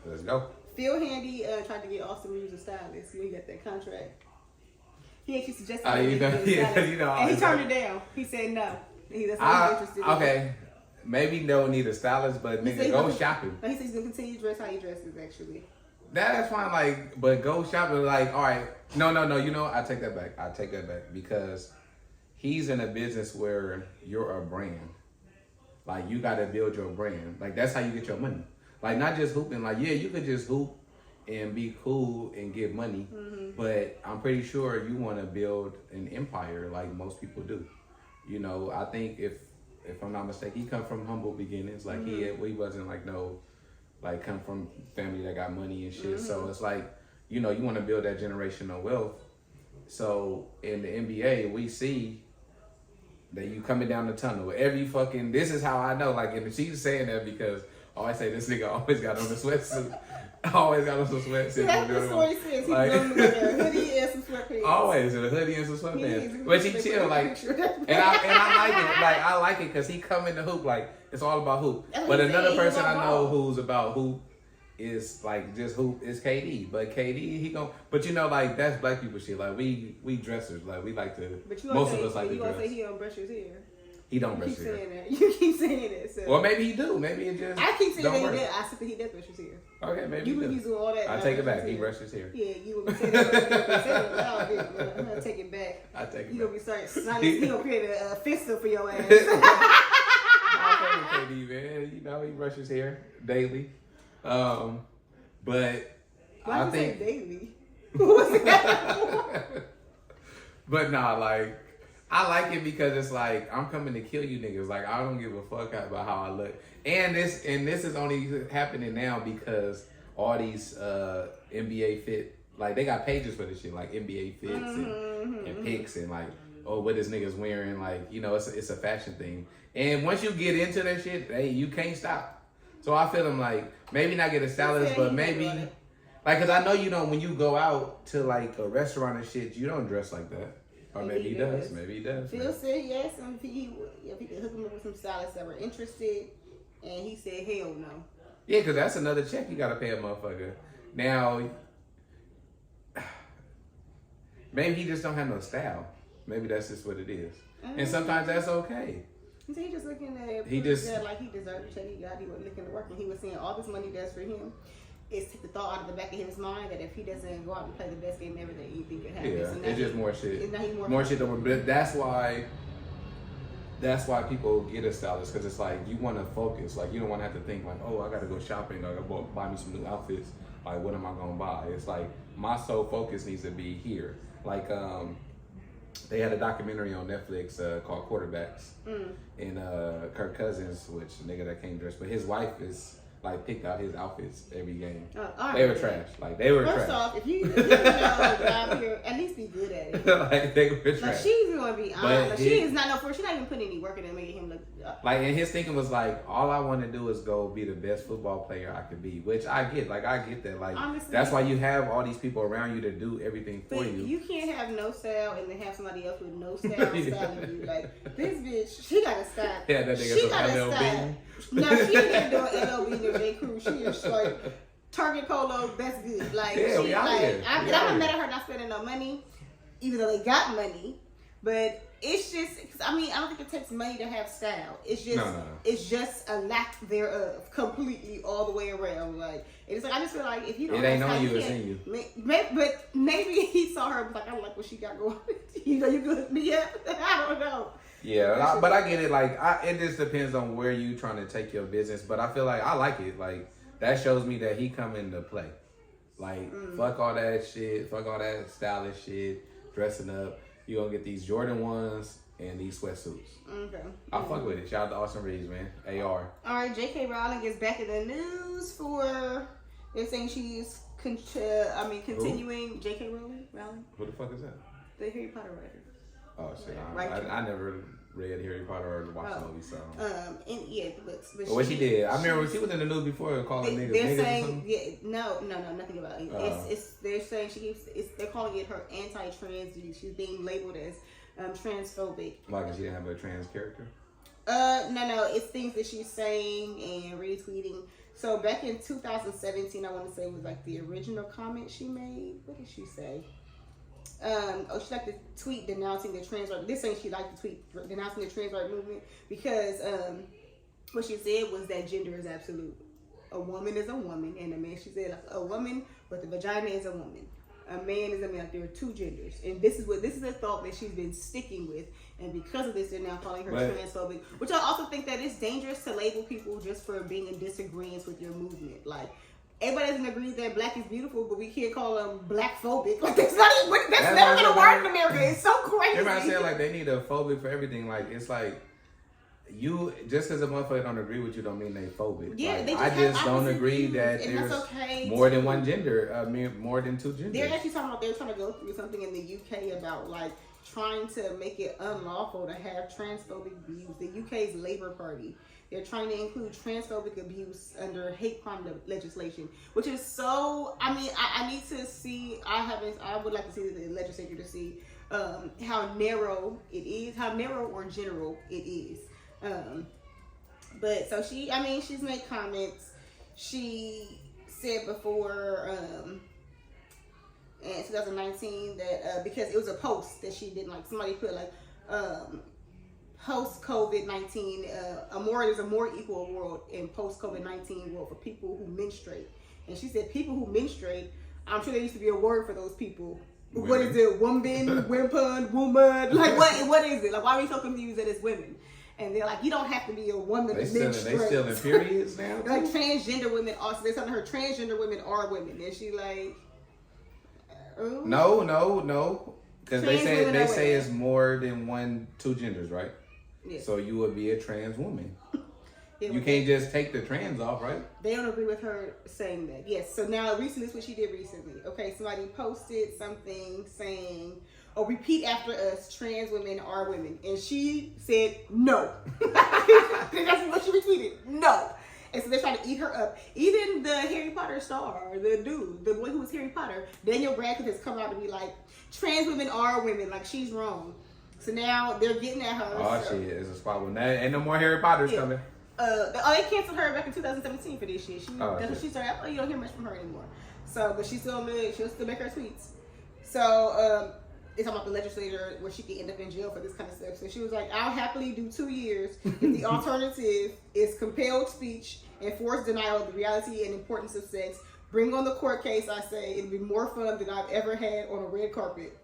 Let's go. Phil Handy tried to get Austin Reeves a stylist when he got that contract. He actually suggested You know, and he turned it down. He said no. That's not interested in. Okay, maybe no need a stylist, but He nigga, said go he- shopping. He said he's gonna continue to dress how he dresses. Actually, That's fine, like, but go shopping. Like, all right, no. You know, I take that back because he's in a business where you're a brand. Like, you got to build your brand. Like, that's how you get your money. Like, not just hooping. Like, yeah, you could just hoop and be cool and get money, but I'm pretty sure you want to build an empire like most people do. You know, I think if I'm not mistaken, he come from humble beginnings. Like, he wasn't like come from family that got money and shit. So it's like, you know, you want to build that generational wealth. So in the NBA, we see that you coming down the tunnel. This is how I know. Like, and she's saying that because I say this nigga always got on the sweatsuit. Always got on some sweatsuit. that's the story says. He's Like- going to wear a hoodie and some sweatpants. Always in a hoodie and some sweatpants. But he chill, like, and and I like it. Like, I like it because he come in the hoop. Like, it's all about hoop. That's But what he another said, person he's I about know ball. who's about hoop is like just hoop is KD. But KD, he gon'. But you know, like, that's black people shit. Like, we dressers. Like, we like to. But you Most say, of us like to you gonna dress. say he don't brush his hair. He don't You brush keep his hair. saying that. You keep saying that. So. Well, maybe he do. Maybe it just. I keep saying don't that he work. did. I said that he did brush his hair. Okay, maybe You he would do. use all that. I take it back. He brushed his hair. Yeah, you would be saying that. I'm gonna take it back. I take it You back. gonna be starting. He gonna create a fistful for your ass. I fuck with KD, man. You know, he brushes his hair daily. But Why I you think. say daily? What's that? But nah, like, I like it because it's like I'm coming to kill you niggas. Like, I don't give a fuck about how I look. And this is only happening now because all these NBA fit, like, they got pages for this shit, like NBA fits and pics and like, oh, what this nigga's wearing, like, you know, it's a fashion thing. And once you get into that shit, hey, you can't stop. So I feel them like maybe not get a stylist, Yeah, but you maybe can do it. like, cause I know you don't, when you go out to like a restaurant and shit, you don't dress like that. Or maybe he does. Maybe he does. Phil said yes, and if he could hook him up with some stylists that were interested, and he said hell no. Yeah, cause that's another check you gotta pay a motherfucker. Now, maybe he just don't have no style. Maybe that's just what it is. And sometimes that's okay. He said he just looking at He just- like he deserved the check he got. He wasn't looking to work, and he was saying all this money does for him is take the thought out of the back of his mind that if he doesn't go out and play the best game ever, that anything could happen. Yeah, So now it's just he- more shit. It's now he More shit. But that's why people get a stylist, because it's like you want to focus. Like, you don't want to have to think like, oh, I got to go shopping. I got to buy me some new outfits. Like, what am I gonna buy? It's like my sole focus needs to be here. Like, they had a documentary on Netflix called Quarterbacks, and Kirk Cousins, which nigga that can't dress, but his wife is like picked out his outfits every game. They were trash. Like, they were First trash. off, if you out here, at least be good at it. Like, they were Like, trash. she's gonna be But honest. Like, she he- is not no for. She's not even putting any work in it, making him look. Like, and his thinking was like, all I want to do is go be the best football player I could be, which I get. Like, I get that. Like, Honestly, that's why you have all these people around you to do everything for But you. you can't have no style and then have somebody else with no style styling you. Like, this bitch, she got a style. Yeah, that nigga She some got a LL style. Bean. No, she ain't doing LLB or J. Crew. She is like Target Polo. That's good. Like, Yeah, she we out like. here. I We out haven't here. met her not spending no money, even though they got money. But it's just, cause, I mean, I don't think it takes money to have style. It's just, No. it's just a lack thereof, completely all the way around. Like, it's like I just feel like if you don't, It ain't have on style, you, it's can't- in you. But maybe he saw her and was like, I like what she got going. You know, you could hook me up. I don't know. Yeah, but I get it. Like, it just depends on where you trying to take your business. But I feel like I like it. Like, that shows me that he come into play. Like, fuck all that shit. Fuck all that stylish shit. Dressing up. You gonna get these Jordan ones and these sweatsuits. Okay. I fuck with it. Shout out to Austin Reeves, man. AR. All right, J.K. Rowling is back in the news for, they're saying she's continuing. J.K. Rowling? Who the fuck is that? The Harry Potter writer. Oh shit, Right. I never read Harry Potter or watched the movie, so. And yeah, the books. But But what she did, I remember she was in the news before calling niggas They're niggas or saying, something. yeah, no, nothing about it. Oh. They're saying they're calling it her anti-trans. She's being labeled as transphobic. Like, she didn't have a trans character. No, it's things that she's saying and retweeting. So back in 2017, I want to say was like the original comment she made. What did she say? She liked to tweet denouncing the trans right. This ain't she liked to tweet denouncing the trans right movement because what she said was that gender is absolute. A woman is a woman, and a man. She said like, a woman with a vagina is a woman. A man is a man. Like, there are two genders, and this is a thought that she's been sticking with, and because of this, they're now calling her transphobic. Which I also think that it's dangerous to label people just for being in disagreement with your movement. Like everybody doesn't agree that black is beautiful, but we can't call them black phobic. Like that's never gonna work in America. It's so crazy. Everybody saying like they need a phobic for everything. Like it's like. You just because a motherfucker don't agree with you don't mean they phobic. Yeah, like, they I just don't agree that and there's okay more than one gender. More than two genders. They're actually talking about they're trying to go through something in the UK about like trying to make it unlawful to have transphobic views. The UK's Labour Party. They're trying to include transphobic abuse under hate crime legislation, which is so. I mean, I need to see. I would like to see the legislature to see how narrow it is, how narrow or general it is. But so she's made comments. She said before in 2019 that because it was a post that she didn't like, somebody put like post COVID-19 there's a more equal world in post COVID-19 world for people who menstruate. And she said people who menstruate, I'm sure there used to be a word for those people. Women. What is it? Woman, wimpun, woman? Like what is it? Like why are we so confused that it's women? And they're like, you don't have to be a woman to menstruate. They still in periods now? Like transgender women also. They're telling her transgender women are women. And she like, No. Because they say it's more than two genders, right? Yeah. So you would be a trans woman. You can't just take the trans off, right? They don't agree with her saying that. Yes. So now recently, that's what she did recently. Okay, somebody posted something saying, repeat after us, trans women are women. And she said, no. That's what she retweeted. No. And so they're trying to eat her up. Even the Harry Potter star, the boy who was Harry Potter, Daniel Radcliffe has come out to be like, trans women are women. Like, she's wrong. So now they're getting at her. Oh, shit. It's a spot with that. Ain't no more Harry Potters coming. They canceled her back in 2017 for this shit. She started, you don't hear much from her anymore. So, but she'll still make her tweets. So, it's about the legislator where she could end up in jail for this kind of stuff. So she was like, I'll happily do 2 years if the alternative is compelled speech and forced denial of the reality and importance of sex. Bring on the court case, I say. It'll be more fun than I've ever had on a red carpet.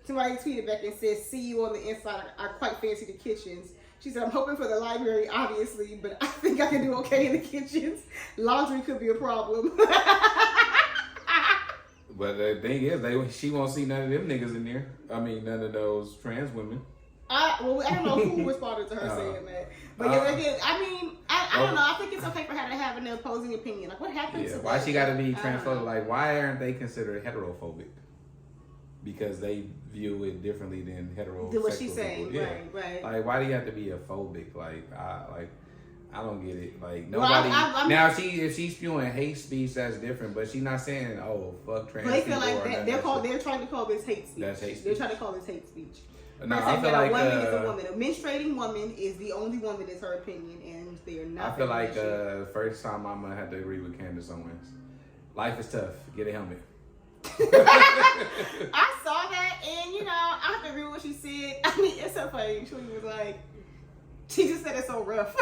Somebody tweeted back and said, see you on the inside. I quite fancy the kitchens. She said, I'm hoping for the library, obviously, but I think I can do okay in the kitchens. Laundry could be a problem. But the thing is, she won't see none of them niggas in there. I mean, none of those trans women. I don't know who responded to her saying that. But again, I don't know. I think it's okay for her to have an opposing opinion. Like, what happens to that? Why she got to be transphobic? Like, why aren't they considered heterophobic? Because they view it differently than heterosexual than what she's saying, people. Right. Like, why do you have to be a phobic? I don't get it. Like, nobody. Now, if she's spewing hate speech, that's different. But she's not saying, fuck trans people. They feel like they're trying to call this hate speech. That's hate speech. They're trying to call this hate speech. No, I feel like a woman is a woman. A menstruating woman is the only woman is her opinion, and they're not. I feel like first time I'm gonna have to agree with Candace Owens. Life is tough. Get a helmet. I saw that, and I have to agree with what she said. I mean, it's so funny. She was like, she just said it's so rough.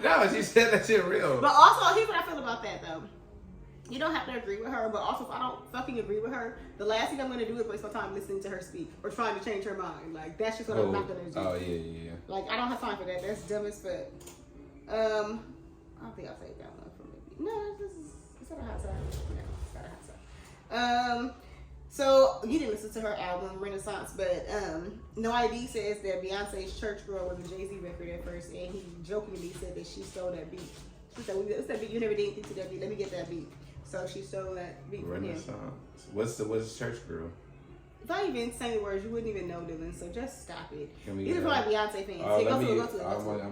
No, she said that shit real. But also, here's what I feel about that though. You don't have to agree with her, but also if I don't fucking agree with her, the last thing I'm going to do is waste my time listening to her speak or trying to change her mind. Like, that's just what I'm not going to do. Oh, yeah. Like, I don't have time for that. That's dumb as fuck. I don't think I'll take that one for maybe. No, it's not a hot side. No, it's not a hot side. So, you didn't listen to her album, Renaissance, but No ID says that Beyonce's Church Girl was a Jay-Z record at first, and he jokingly said that she stole that beat. She said, what's that beat? You never did anything to that beat. Let me get that beat. So she stole that beat from him. What's Church Girl? If I even say the words, you wouldn't even know, Dylan. So just stop it. These are probably Beyonce fans. I'm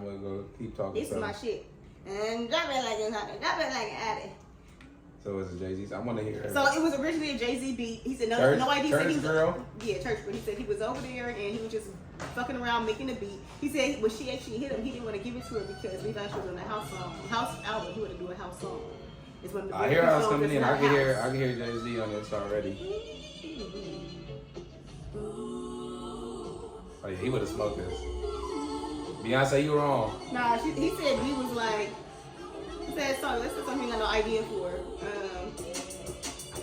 gonna go keep talking. This is my shit. And drop it like it's hot. Drop it like Addy. So was it Jay-Z? I want to hear it. So it was originally a Jay-Z beat. He said no idea. Church He was, girl? Yeah, church girl. He said he was over there and he was just fucking around making a beat. He said when she actually hit him, he didn't want to give it to her because Levi she was on the house album. He wanted to do a house song. It's one of the I hear us coming in. I can can hear Jay-Z on this already. Oh yeah, he would have smoked this. Beyonce, you wrong. Nah, he said he was like, he said, sorry, this is something I got no idea for.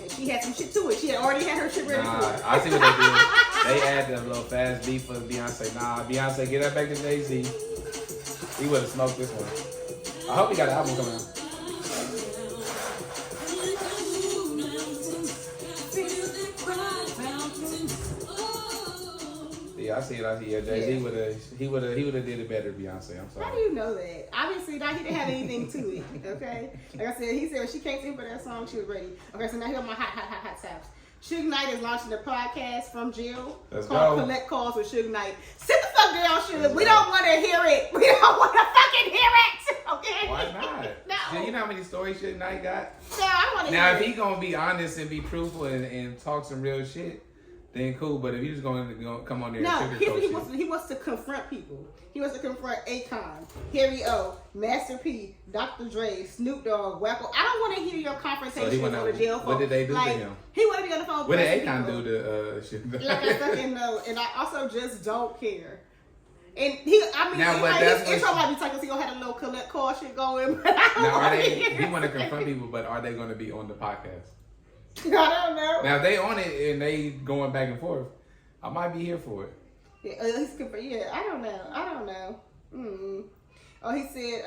She had some shit to it. She had already had her shit ready Nah, for it. I see what they did. They add a little fast beat for Beyonce. Nah, Beyonce, get that back to Jay-Z. He would have smoked this one. I hope he got an album coming out. Yeah, I see it. Yeah, Jay-Z would have. He would have did it better, Beyonce. I'm How sorry. do you know that? Obviously, now he didn't have anything to it. Okay, like I said, he said when she came in for that song, she was ready. Okay, so now here are my hot taps. Suge Knight is launching a podcast from jail Let's called go. Collect Calls with Suge Knight. Sit the fuck down, Suge. We don't want to hear it. We don't want to fucking hear it. Okay? Why not? No. You know how many stories Suge Knight got? No, I want to Now, hear if it. he gonna be honest and be truthful and talk some real shit, then cool. But if he's going to come on there No, and he sugarcoat shit, wants to confront people. He wants to confront Akon, Harry O, Master P, Dr. Dre, Snoop Dogg, Wacko. I don't want to hear your confrontation So he on wanna- the jail phone. what did they do to like, him? He want to be on the phone. what did pressing Akon people. do to shit? Like I fucking know, and I also just don't care. And he, I mean, Now, but his that's intro what- might be talking. So he gonna have a little collect call shit going. But I don't Now, are wanna they? hear He want to it. confront people, but are they going to be on the podcast? I don't know. Now, if they on it and they going back and forth, I might be here for it. Yeah, I don't know. Oh, he said,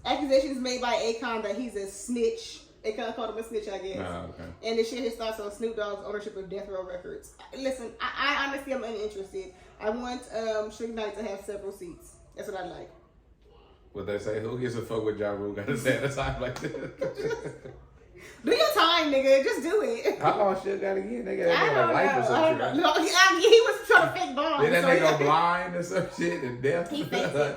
accusations made by Akon that he's a snitch. Akon called him a snitch, I guess. Oh, okay. And to share his thoughts on Snoop Dogg's ownership of Death Row Records. Listen, I honestly am uninterested. I want Suge Knight to have several seats. That's what I like. What they say? Who gives a fuck what Ja Rule got to say at a time like this? Do your time, nigga. Just do it. How long shit got again? They got I don't a life or know. some I shit. don't Right? know. No, he was trying to fake bonds. Then that so nigga he- go blind or some shit and deaf. He faked it.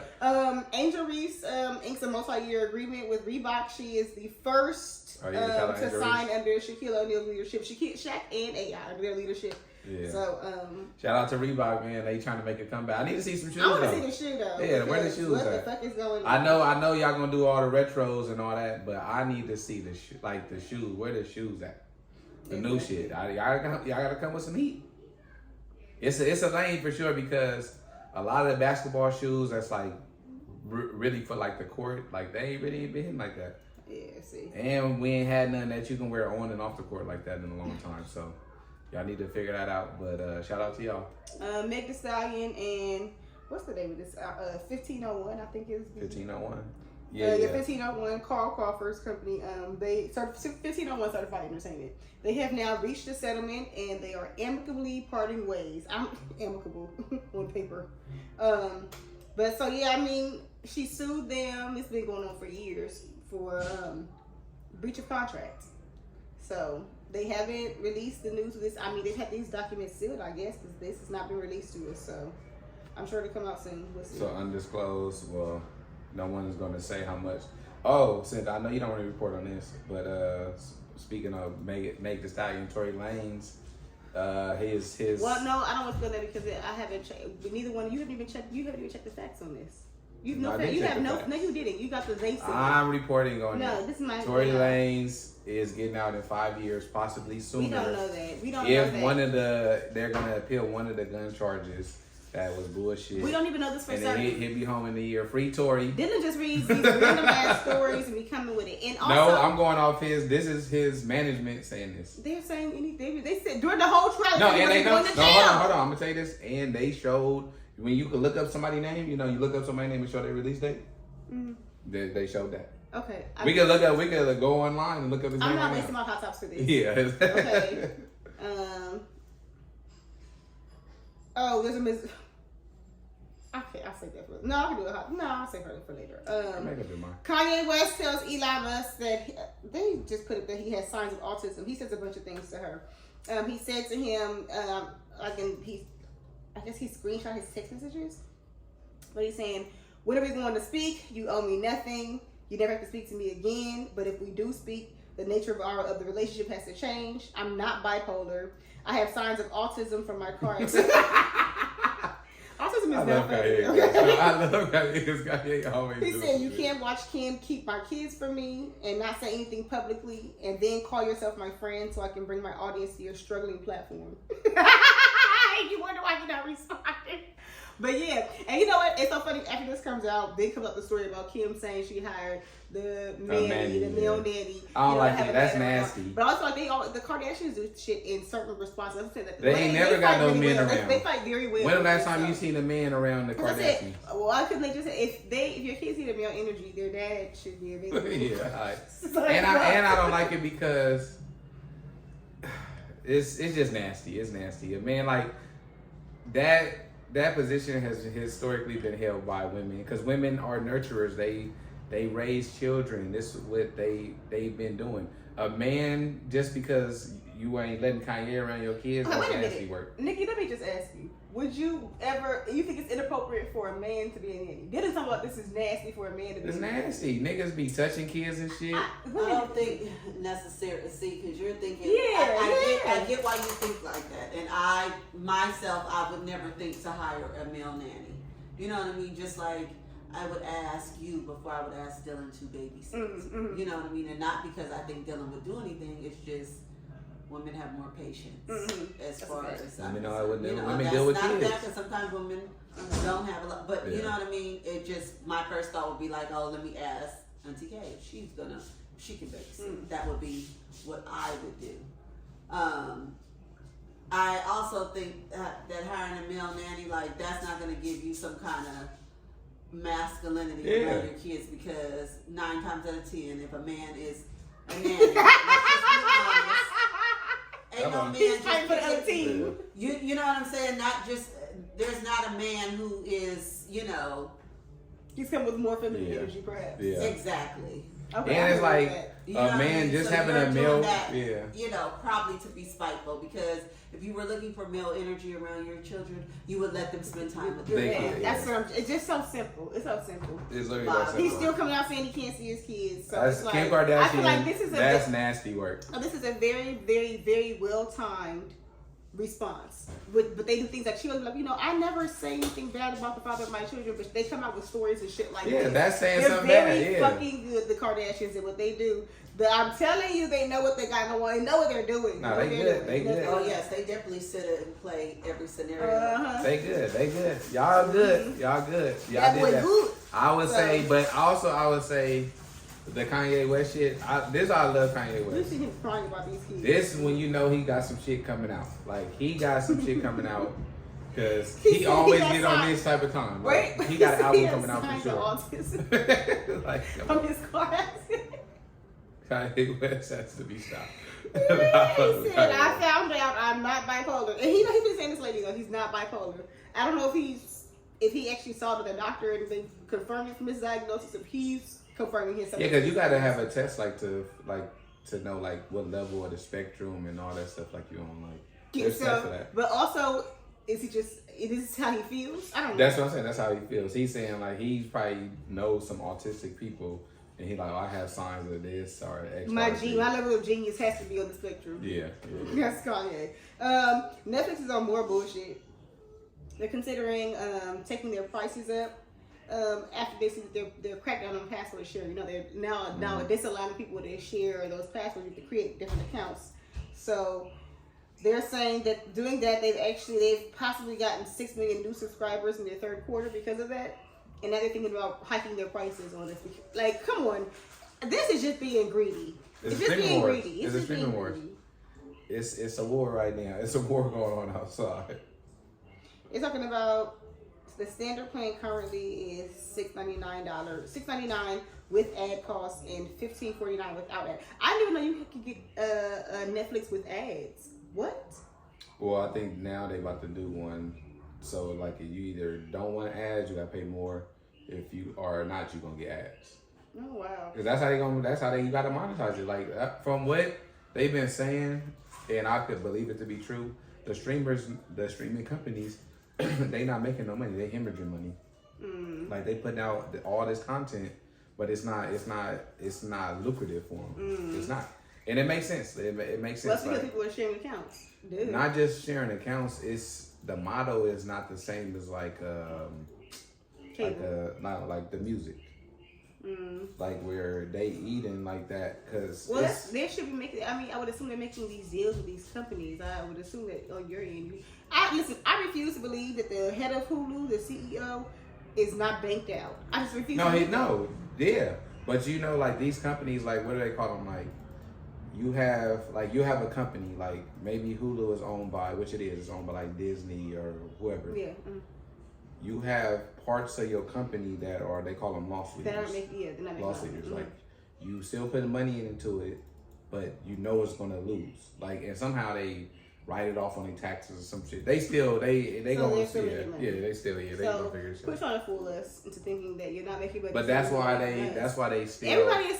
Angel Reese inks a multi-year agreement with Reebok. She is the first Oh, yeah, shout out to Angel sign Reese. under Shaquille O'Neal's leadership. Shaq and AI under their leadership. Yeah. So Shout out to Reebok, man. They trying to make a comeback. I need to see some shoes. I want to though. see the shoe though. Yeah, where the because shoes What at? the fuck is going on? I know y'all gonna do all the retros and all that, but I need to see the the shoes. Where the shoes at? The new shit. Y'all gotta come with some heat. It's a lane for sure because a lot of the basketball shoes that's like really for like the court, like they ain't really been hitting like that. Yeah, see. And we ain't had none that you can wear on and off the court like that in a long time. So y'all need to figure that out. But shout out to y'all. Meg Thee Stallion and what's the name of this? 1501, I think is. 1501. Yeah, 1501, Carl Crawford's company. 1501 Certified Entertainment. They have now reached a settlement and they are amicably parting ways. I'm amicable on paper. But so yeah, I mean, she sued them. It's been going on for years for breach of contract. So they haven't released the news of this. I mean, they've had these documents sealed, I guess, because this has not been released to us. So I'm sure it'll come out soon. We'll see. So undisclosed. Well, no one is going to say how much. Oh, since I know you don't want to report on this, but speaking of Meg Thee Stallion, Tory Lanez, his. Well, no, I don't want to go there because I haven't checked. Neither one. You haven't even checked. You haven't even checked the facts on this. You No, know I that did you check have the no. facts. No, you didn't. You got the they said. I'm reporting on No, it. this is my. Tory no. Lanez is getting out in 5 years, possibly sooner. We don't know that. We don't know If that. they're gonna appeal one of the gun charges, that was bullshit. We don't even know this for and then certain. he'll be home in a year. Free Tory. Dylan just reads these random ass stories and be coming with it. And also, No, I'm going off his. This is his management saying this. they're saying anything. They said during the whole trial. No, they and they were don't. going to No, jail. hold on. I'm gonna tell you this. And they showed when you could look up somebody's name. You know, you look up somebody's name and show their release date. Mhm. They showed that. Okay. We could look up. We could go online and look up his I'm name. not right wasting now. my hot tops for this. Yeah. Okay. Oh, there's a miss. Okay, I'll say that for. No, I can do it. I'll say her for later. Make up your mind. Kanye West tells Elon Musk that they just put it that he has signs of autism. He says a bunch of things to her. He said to him, I guess he screenshot his text messages, but he's saying, "When are we going to speak? You owe me nothing. You never have to speak to me again. But if we do speak, the nature of the relationship has to change. I'm not bipolar. I have signs of autism from my car. Autism is I not love funny. Kanye. Okay? I love Kanye always He do said you shit. can't watch Kim keep my kids from me and not say anything publicly, and then call yourself my friend so I can bring my audience to your struggling platform. You wonder why you're not responding. But yeah, and you know what? It's so funny. After this comes out, then comes up the story about Kim saying she hired the nanny, the male nanny. I don't like have that. a That's man around. nasty. But also, like the Kardashians do shit in certain responses. I'm saying that They ain't never got fight no really men well. around. They fight very well. When the last with time you themselves. seen a man around the Because I said, Kardashians? why couldn't they just say if your kids need a male energy, their dad should be available. Yeah, alright. It's like, and I don't like it because it's just nasty. It's nasty. A man like that position has historically been held by women because women are nurturers. They raise children. This is what they've been doing. A man, just because you ain't letting Kanye around your kids, Wait that's a nasty minute. work. Nikki, let me just ask you. Would you think it's inappropriate for a man to be a nanny? Didn't talk about this is nasty for a man to be It's a nanny. nasty. Niggas be touching kids and shit. I don't think necessary. See, because you're thinking. Yeah, I get why you think like that, and I would never think to hire a male nanny. You know what I mean? Just like I would ask you before I would ask Dylan to babysit. Mm-hmm. You know what I mean? And not because I think Dylan would do anything. It's just women have more patience as far okay. as Women know I would never- women that's deal with not kids. bad because sometimes women don't have a lot. But you Yeah. know what I mean? It just my first thought would be like, oh, let me ask Auntie Kay if she can babysit. That would be what I would do. I also think that hiring a male nanny, like, that's not going to give you some kind of masculinity around your kids because 9 times out of 10, if a man is a nanny, let's just be honest, ain't no man He's fighting for the other just team. you know what I'm saying? Not just there's not a man who is, He's come with more feminine Yeah. energy, perhaps. Yeah. exactly. Okay, And I it's agree like with that. You know what a I man mean? just So having you're a doing male. that, Yeah. Probably to be spiteful because if you were looking for male energy around your children, you would let them spend time with You're them. Thank right. you. That's what I'm. It's just so simple. It's so simple. It's literally He's that He's simple. still coming out saying he can't see his kids. So That's it's like, Kim Kardashian. I feel like this is that's nasty work. this is a very, very, very well timed response. But they do things like she was like, I never say anything bad about the father of my children, but they come out with stories and shit like Yeah, this. that's saying They're something very bad. Yeah. fucking good, the Kardashians and what they do. But I'm telling you, they know what they got going on. They know what they're doing. No, Know they what good. they're doing. They You know good. what Oh they're yes, they definitely sit and play every scenario. Uh-huh. They good. They good. Y'all good. Y'all good. Y'all That did boy that. good. I would So- say, but also I would say the Kanye West shit. This is why I love Kanye You West. see him crying about these kids. This when you know he got some shit coming out. Like he got some shit coming out because He he said always he got get on signed. this type of time. Wait, Like, he got an he album has coming out signed for to sure. autism Like from his car accident. Kanye West has to be stopped. He said, I found out I'm not bipolar. And he's been saying this lately, though. He's not bipolar. I don't know if he actually saw the doctor and they confirmed his misdiagnosis, if he's confirming himself. Yeah, because you got to have a test to know like what level of the spectrum and all that stuff like you on like. There's tests for that. But also, is this how he feels? I don't know. That's what I'm saying. That's how he feels. He's saying like he probably knows some autistic people, and he like, I have signs of this or X. my Y, Z. level of genius has to be on the spectrum. Yeah. That's Kanye. Netflix is on more bullshit. They're considering taking their prices up after they see that they're crackdown on password sharing. They're now disallowing people to share those passwords to create different accounts. So they're saying that doing that, they've possibly gotten 6 million new subscribers in their third quarter because of that. And now they're thinking about hiking their prices on this. Like, come on. This is just being greedy. It's just streaming being wars. greedy. It's a just streaming being wars. greedy. It's a war right now. It's a war going on outside. It's talking about the standard plan currently is $6.99 with ad costs and $15.49 without ad. I didn't even know you could get Netflix with ads. What? Well, I think now they about to do one. So like, if you either don't want ads, you gotta pay more. If you are not, you gonna get ads. Oh wow. Cause that's how you gotta monetize it. Like from what they've been saying, and I could believe it to be true. The streaming companies, they not making no money. They hemorrhaging money. Like they putting out all this content, but it's not lucrative for them. It's not, and it makes sense. It makes Well, sense. because Like, people are sharing accounts. Dude. not just sharing accounts. It's the motto is not the same as like Cable. not like the music. Like where they eating like that because Well, they should be making. I mean, I would assume they're making these deals with these companies. I would assume that on your end. I refuse to believe that the head of Hulu, the CEO, is not banked out. I just refuse. Yeah, but you know, like these companies, like what do they call them? Like you have a company, like maybe Hulu is owned by, which it is, it's owned by like Disney or whoever. Yeah. You have parts of your company that are, they call them loss leaders. They're not making Loss money. leaders, like you still putting money into it, but you know it's gonna lose. Like, and somehow they write it off on their taxes or some shit. They So gonna see they're still it. making money. Yeah, they So gonna figure it quit out. trying to fool us into thinking that you're not making money. But that's why they still. Everybody is.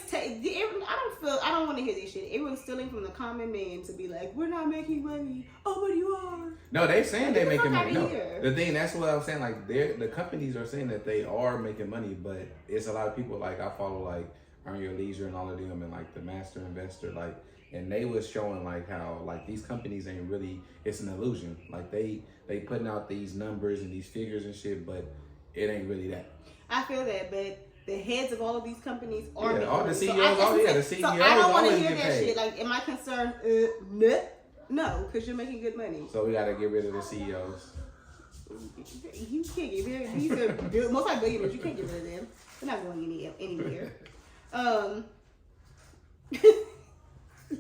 I don't want to hear this shit. Everyone's stealing from the common man to be like, we're not making money. Oh, but you are. No, they saying they Get the making fuck money. outta No, here. the thing, that's what I'm saying. Like, the companies are saying that they are making money, but it's a lot of people. Like, I follow like Earn Your Leisure and all of them, and like the Master Investor, like, and they was showing like how like these companies ain't really. It's an illusion. Like they putting out these numbers and these figures and shit, but it ain't really that. I feel that, but the heads of all of these companies are making all the money. CEOs, the CEOs So I don't want to always hear get that paid. shit. Like, am I concerned? No, because you're making good money. So we gotta get rid of the CEOs. You can't get rid of these. Are most like billionaires. You can't get rid of them. They're not going anywhere.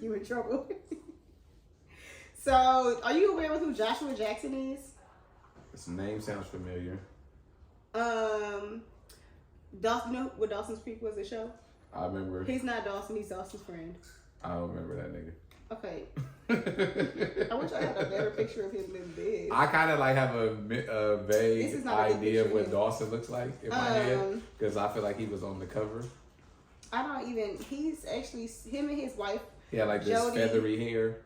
You in trouble. So, are you aware of who Joshua Jackson is? His name sounds familiar. Dawson, you know what Dawson's Creek was, the show? I remember. He's not Dawson, he's Dawson's friend. I don't remember that nigga. Okay. I wish I had a better picture of him than this. I kind of like have a This is vague not a good idea of picture what of him. Dawson looks like in my head because I feel like he was on the cover. I don't even, he's actually, him and his wife. He had like this Jody. feathery hair.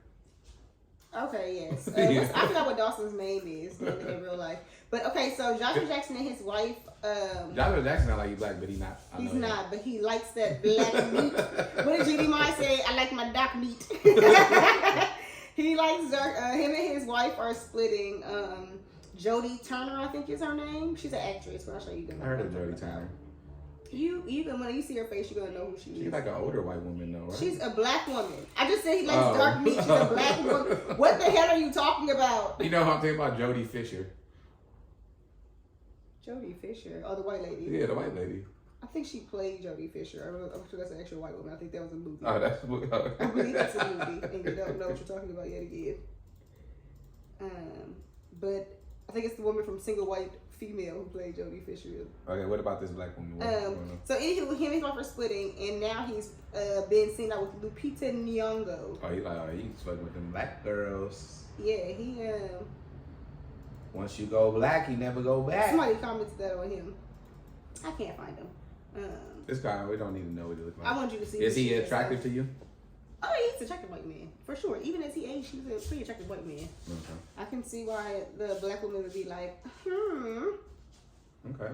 Okay, yes. I forgot what Dawson's name is in real life. But okay, so Joshua Jackson and his wife. Joshua Jackson not like he's black, but he's not. I He's know not, but he likes that black meat. What did Judy Mine say? I like my dark meat. He likes dark. Him and his wife are splitting. Jodie Turner, I think is her name. She's an actress. But I'll show you. I heard of Jodie Turner. You when you see her face, you're gonna know who she is. She's like an older white woman though, right? She's a black woman. I just said he likes dark meat. She's a black woman. What the hell are you talking about? You know who I'm talking about? Jodie Fisher. Jodie Fisher. Oh, the white lady. Yeah, the white lady. I think she played Jodie Fisher. I'm sure that's an actual white woman. I think that was a movie. Oh, that's I believe that's a movie, and you don't know what you're talking about yet again. But I think it's the woman from Single White Female who played Jodie Fisher. Okay, what about this black woman? So anywho, him and his wife are splitting, and now he's been seen out with Lupita Nyong'o. He's fucking with them black girls. Yeah, he Once you go black, you never go back. somebody commented that on him. I can't find him. This guy, we don't need to know what he looks like. I want you to see. Is he this shit attractive yourself. to you? Oh, he's an attractive white man for sure. Even as he aged, he's a pretty attractive white man. Okay. I can see why the black woman would be like, Okay.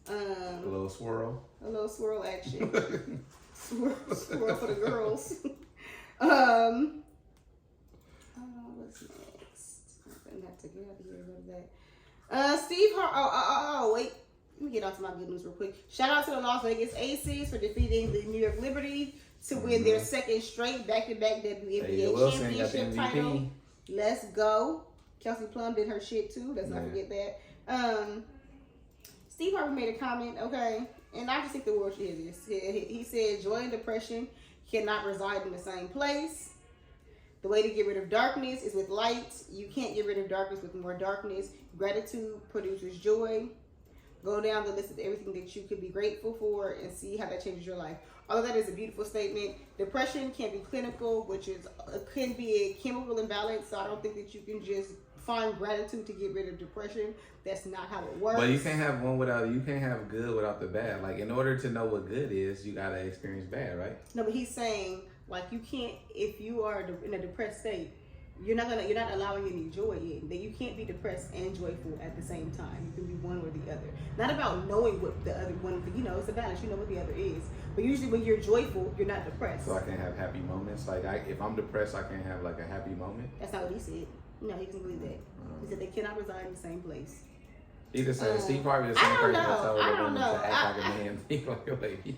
A little swirl. a little swirl action. swirl for the girls. What's next? I'm gonna have to get out of here with that. Steve Harvey. Wait. Let me get on to my good news real quick. Shout out to the Las Vegas Aces for defeating the New York Liberty to win their second straight back-to-back WNBA Wilson got the championship MVP. title. Let's go. Kelsey Plum did her shit too. Let's not forget that. Steve Harvey made a comment, okay, and I just think the world should hear this. He said, joy and depression cannot reside in the same place. The way to get rid of darkness is with light. You can't get rid of darkness with more darkness. Gratitude produces joy. Go down the list of everything that you could be grateful for and see how that changes your life. Although that is a beautiful statement, depression can be clinical, which is can be a chemical imbalance. So I don't think that you can just find gratitude to get rid of depression. That's not how it works. But you can't have you can't have good without the bad. Like, in order to know what good is, you gotta experience bad, right? No, but he's saying, like, you can't, if you are in a depressed state, you're not allowing any joy in. That you can't be depressed and joyful at the same time. You can be one or the other. Not about knowing what the other one. You know, it's a balance. You know what the other is. But usually, when you're joyful, you're not depressed. So I can have happy moments. Like if I'm depressed, I can't have like a happy moment. That's not what he said. No, he doesn't believe that. He said they cannot reside in the same place. He just said Steve Harvey the same I don't person that know. told I a don't woman know. to act like a man, think like a lady.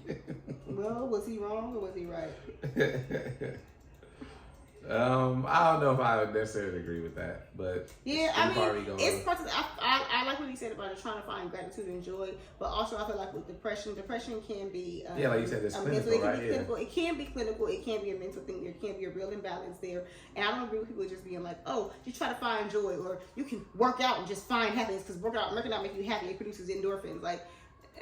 Well, was he wrong or was he right? I don't know if I would necessarily agree with that, but Yeah, Steve I Harvey mean, goes- it's part of. I like what he said about it, trying to find gratitude and joy, but also I feel like with depression can be Yeah, like you said, it's a clinical, mental, it can right? be Yeah. clinical. It can be clinical. It can be a mental thing. There can be a real imbalance there, and I don't agree with people just being like, "Oh, you try to find joy, or you can work out and just find happiness because working out make you happy. It produces endorphins." Like,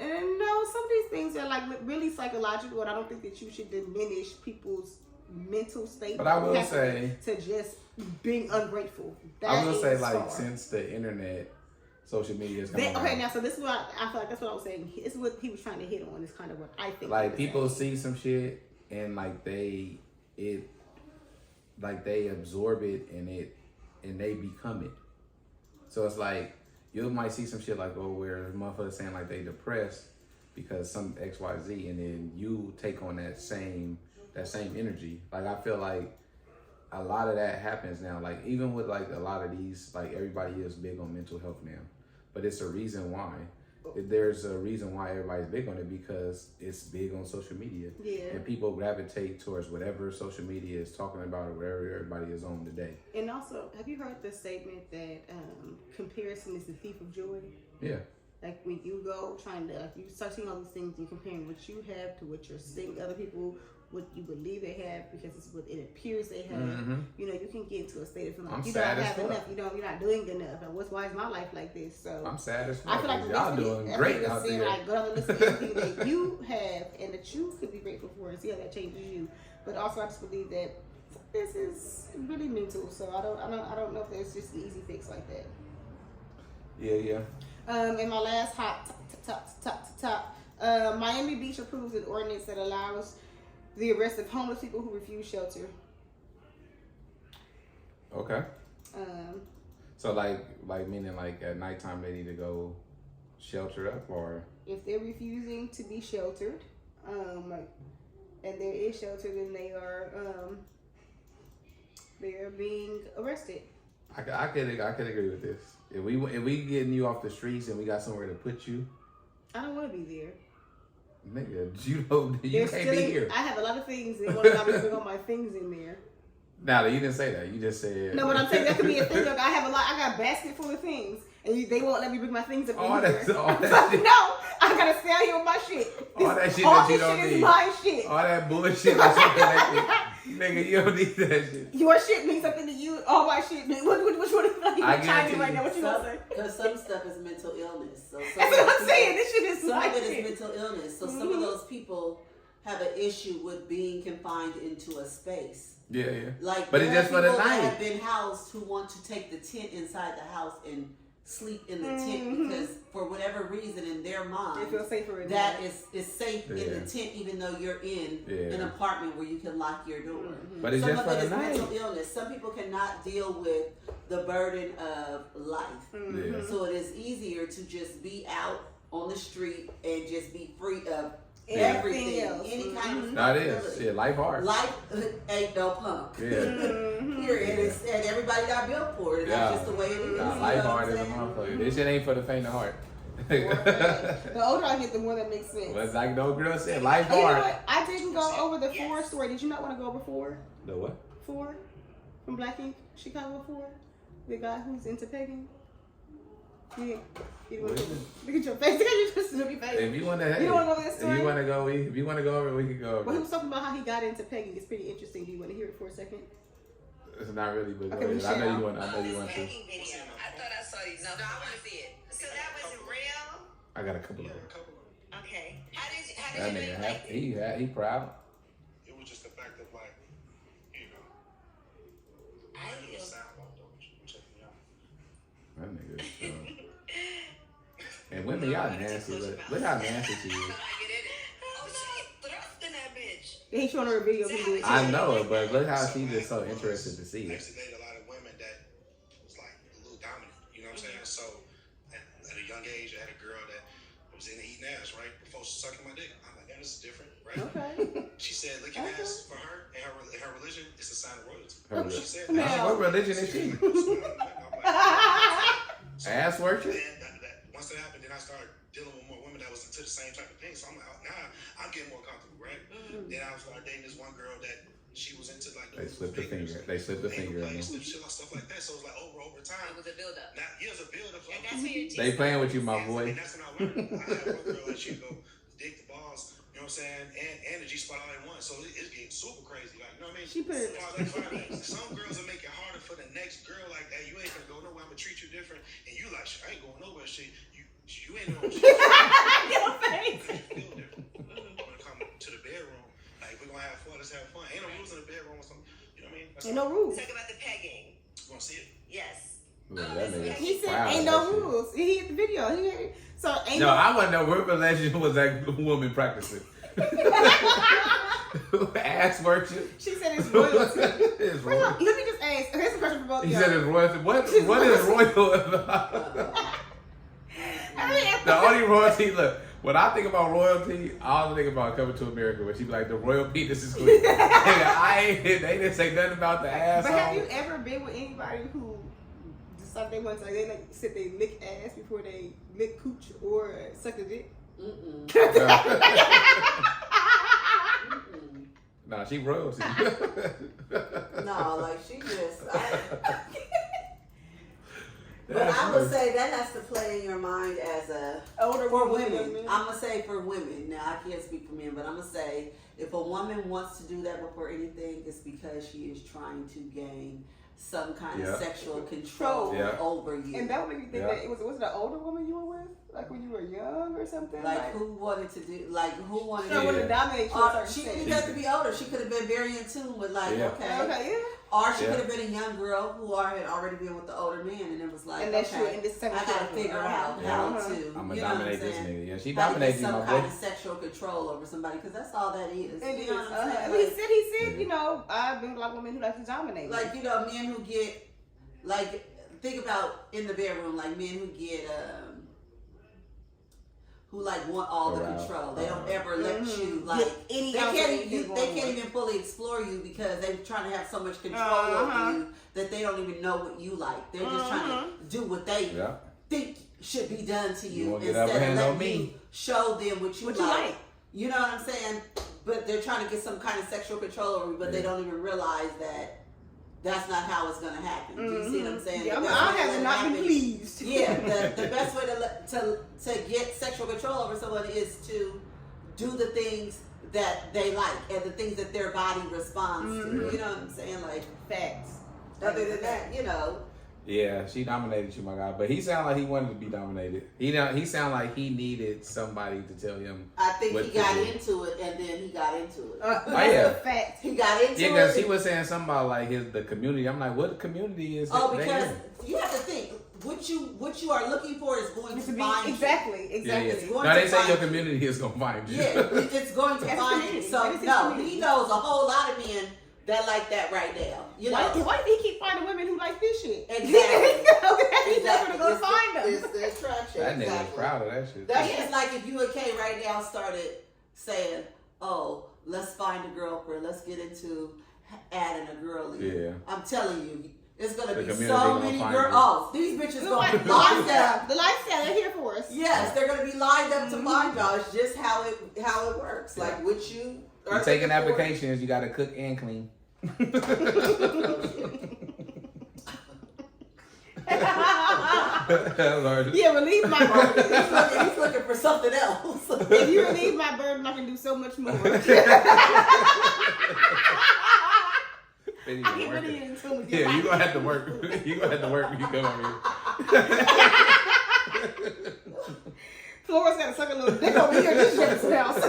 and no, some of these things are like really psychological, and I don't think that you should diminish people's mental state. But I will capacity say- to just being ungrateful. I will That say, is like, far. since the internet, social media is coming Okay, around, now so this is what I feel like that's what I was saying. This is what he was trying to hit on. Is kind of what I think. like he was people saying. see some shit and like they absorb it and they become it. So it's like you might see some shit like where motherfuckers saying like they depressed because some XYZ, and then you take on that same energy. Like I feel like a lot of that happens now. Like even with like a lot of these, like everybody is big on mental health now, but it's a reason why. There's a reason why everybody's big on it because it's big on social media. Yeah. And people gravitate towards whatever social media is talking about or whatever everybody is on today. And also, have you heard the statement that comparison is the thief of joy? Yeah. Like when you go trying to, you start seeing all these things, you're comparing what you have to what you're seeing other people, what you believe they have because it's what it appears they have. Mm-hmm. You know, you can get into a state of feeling like I'm you sad don't as have fuck. enough. You're not doing enough. And why is my life like this? So I'm sad as I fuck. feel like Y'all doing great out there. Like go down the list of everything that you have and that you could be grateful for and see how that changes you. But also, I just believe that this is really mental. So I don't know if there's just an easy fix like that. Yeah. And my last top. Miami Beach approves an ordinance that allows the arrest of homeless people who refuse shelter. Okay. Um, So like meaning like at nighttime they need to go shelter up or if they're refusing to be sheltered, and there is shelter, then they are being arrested. I could agree with this. If we getting you off the streets and we got somewhere to put you, I don't want to be there. nigga, you can't be here. I have a lot of things that want to bring all my things in there. Now you didn't say that. You just said No, but I'm saying that could be a thing. Like I got a basket full of things, and they won't let me bring my things up all in that, here. all that So, shit. no, I gotta stay out here with my shit. All that shit all that you this don't shit need. is my shit. All that bullshit that's connected. Nigga, you don't need that shit. Your shit means something to you. All my shit. Which one is like you I chiming guarantee right now? What you gonna say? Because some stuff is mental illness. So some That's of what those I'm saying. people- This shit is Some my of it shit. is mental illness. So some of those people have an issue with being confined into a space. Yeah. Like, But there it's are just for the people that night. have been housed who want to take the tent inside the house and sleep in the tent because for whatever reason in their They mind feel safer in that there. is safe in Yeah. the tent even though you're in Yeah. an apartment where you can lock your door. But it's Some just of for it the is night. mental illness. Some people cannot deal with the burden of life. Mm-hmm. Yeah. So it is easier to just be out on the street and just be free of Yeah. everything, else. any kind of That is responsibility. shit. Life hard. Life ain't no punk. Yeah. Period. And everybody got built for it. Yeah. That's just the way it is. Nah, You life know hard what as a I'm saying? motherfucker. This shit ain't for the faint of heart. The older I get, the more that makes sense. But like no girl said, life And you know hard. what? I didn't go over the 4 story. Did you not want to go over 4? The what? 4 from Black Ink, Chicago 4? The guy who's into pegging? Yeah. Look at your face. You just look at your face. If you wanna, You don't wanna go over that If story? you wanna go, if you wanna go over, we can go over. Well, he was talking about how he got into pegging. It's pretty interesting. Do you want to hear it for a second? It's not really, but Okay, go ahead. I know Michelle. you want. I know you want to. Pegging video. I thought I saw these. No, I want to see it. So that wasn't real? I got a couple of them. Okay. How did That you nigga, like it? he proud. It was just the fact of like, you know, I I feel sound like those, which I think That nigga. And women, y'all nasty. Look how nasty she is. I get it. Oh, she thrusting that bitch. He's showing her a video. He did. I know it, but look how she just so interested to see I it. used to date a lot of women age, I had a girl that was into eating ass, right? Before sucking my dick. I'm like, this is different, right? Okay. She said licking ass for her and her religion is a sign of royalty. Her She said What religion is she? Ass worship? Once that happened, then I started dealing with more women that was into the same type of thing. So I'm like, now I'm getting more comfortable, right? Then I started dating this one girl that she was into like They slipped the finger. They slipped the finger in them. stuff like that. So it was like over time. It was a build up. Now, yeah, it was a build up. And that's when your They playing with you, my boy. And that's when I learned. I had one girl that she'd go dig the balls, you know what I'm saying, and the G spot all in one. So it's getting super crazy. Like, you know what I mean? She put it- Some girls will make it harder for the next girl. Like, hey, you ain't gonna go nowhere. I'm gonna treat you different. And you like, shit, I ain't going nowhere. Shit, you ain't no shit. Your face. You feel different. When it comes to the bedroom, like, we're gonna have fun. Let's have fun. Ain't no rules in the bedroom or something. You know what I mean? That's Ain't no rules. Talk about the pegging. You gonna see it? Yes. Look at that nigga. He said Proud of ain't that no shit. rules. He hit the video. So ain't No, I want to know what religion was that woman practicing. Ass worship. She said it's royalty. It's First royal. of all, let me just ask. Here's a question for both of He y'all. said it's royalty. What is royal about? The only royalty, look, when I think about royalty, I only think about Coming to America, where she be like, the royal penis is clean. They didn't say nothing about the ass. But have you ever been with anybody who decided they want to, like, they like said they lick ass before they lick cooch or suck a dick? Nah, she royalty. No, like she just. But I would say that has to play in your mind as a Older for women, women. men. I'm gonna say for women. Now I can't speak for men, but I'm gonna say if a woman wants to do that before anything, it's because she is trying to gain some kind Yeah. of sexual control Yeah. over you. And that would make you think Yeah. that was it an older woman you were with, like when you were young or something? Like who wanted to do? Like who wanted She to? wanted to dominate you. at a She certain didn't stage. have to be older. She could have been very in tune with like Yeah. Okay, yeah. Or she Yeah. could have been a young girl who had already been with the older man, and it was like, And that's okay, you in this I gotta figure out Yeah. how Uh-huh. to, I'm you gonna know what dominate I'm this saying? nigga. Yeah, she How to dominated get you, some my kind boy. of sexual control over somebody, because that's all that is. It You is. know what I'm saying? He said, you know, I've been with a lot of women who like to dominate. Like, you know, men who get, like, think about in the bedroom, like men who get, who like want all the Aroused. control. They don't ever let you like. Get any They ounce of can't, anything they going can't on. even fully explore you because they're trying to have so much control Uh-huh. over you that they don't even know what you like. They're just trying to do what they Yeah. think should be done to You you wanna get instead upper of hand letting on me. you show them what you What you like. like. You know what I'm saying? But they're trying to get some kind of sexual control over you, but they Yeah. don't even realize that that's not how it's going to happen. Do you see what I'm saying? Yeah, The best I way to have let it not been happen- pleased. Yeah, the best way to get sexual control over someone is to do the things that they like and the things that their body responds to. You know what I'm saying? Like, Facts. other than that, you know. Yeah, she dominated you, my guy. But he sounded like he wanted to be dominated. He sounded like he needed somebody to tell him. I think what he to got do. into it, and then he got into it. That's yeah. a fact. He got into Yeah, because it. he was saying something about like the community. I'm like, what community is? Oh, they because in? you have to think what you are looking for is going to To be, find you. exactly. Yeah, yeah. It's going No, to they say find your you. community is gonna find you. Yeah, it's going to That's find you. community. So That is his no, community. he knows a whole lot of men that like that right now. You know, Why do he keep finding women who like this shit? Exactly. He's never gonna go find them. It's the attraction. That nigga exactly. was proud of that shit. That's just like if you and Kay right now started saying, "Oh, let's find a girlfriend. Let's get into adding a girl in." Yeah. I'm telling you, it's gonna The be community so gonna many find girls. you. Oh, these bitches The gonna be lined up. lifestyle. The lifestyle, they're here for us. Yes, they're gonna be lined up to Mm-hmm. find y'all. It's just how it works. Yeah. Like what you You are taking looking for. applications, you gotta cook and clean. Lord. Yeah, relieve my burden. He's looking for something else. If you relieve my burden, I can do so much more. They need I to get work rid of it. you in tune with Yeah, your you body. gonna have to work. You gonna have to work when you come over Flora's gotta suck a little dick over here in this shit's house.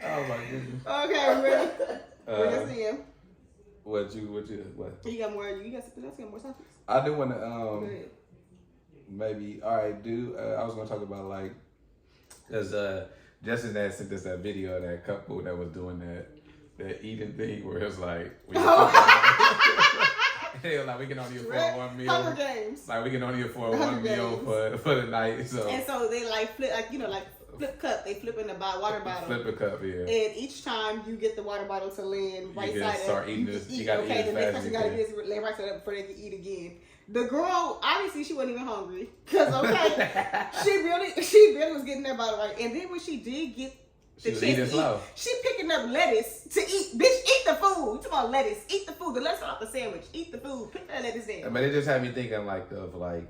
Oh my goodness. Okay, I'm ready. Bring us in. What? You got more? You got something else? You got more topics? I do want Go to ahead. maybe. All right, dude. I was gonna talk about like, cause Justin had sent us that video of that couple that was doing that eating thing where it's like, when you Hell, like we can only afford Right? one meal. Hunger Games. Like we can only afford Hunger one meal Games. for the night. So And so they like flip, like, you know, like flip cup. They flip in the water bottle. flip a cup, yeah. And each time you get the water bottle to land right can side start up, eating you this- can you eat. gotta Okay, eat the as next fast as person you gotta can. do is lay right side up before they can eat again. The girl, obviously, she wasn't even hungry because she really was getting that bottle right. And then when she did get She the was chance eating to slow. eat, she picking up lettuce to eat. Bitch, eat the food. Come on, lettuce, eat the food. The lettuce off the sandwich. Eat the food. Pick that lettuce down. But it just had me thinking like of like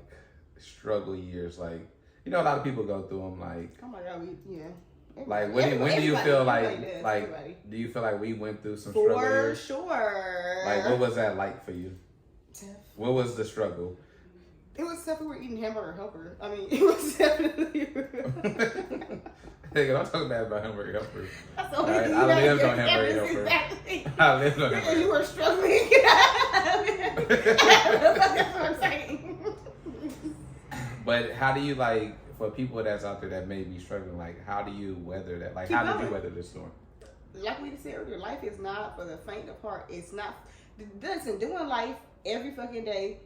struggle years. Like, you know, a lot of people go through them. Like, Oh my God, yeah. like when do you Everybody- feel everybody like does, like everybody. do you feel like we went through some struggle For years? sure. Like, what was that like for you? Tough. What was the struggle? It was tough. We were eating hamburger helper. I mean, it was definitely. Nigga, don't talk bad about hamburger helper. That's the only Alright, thing I you gotta lived get. on hamburger That's helper. exactly. I lived on Because hamburger. you were struggling. That's what I'm saying. But how do you like for people that's out there that may be struggling? Like, how do you weather that? Like, Keep how did going. you weather this storm? Like we said earlier, life is not for the faint of heart. It's not. Listen, doing life every fucking day,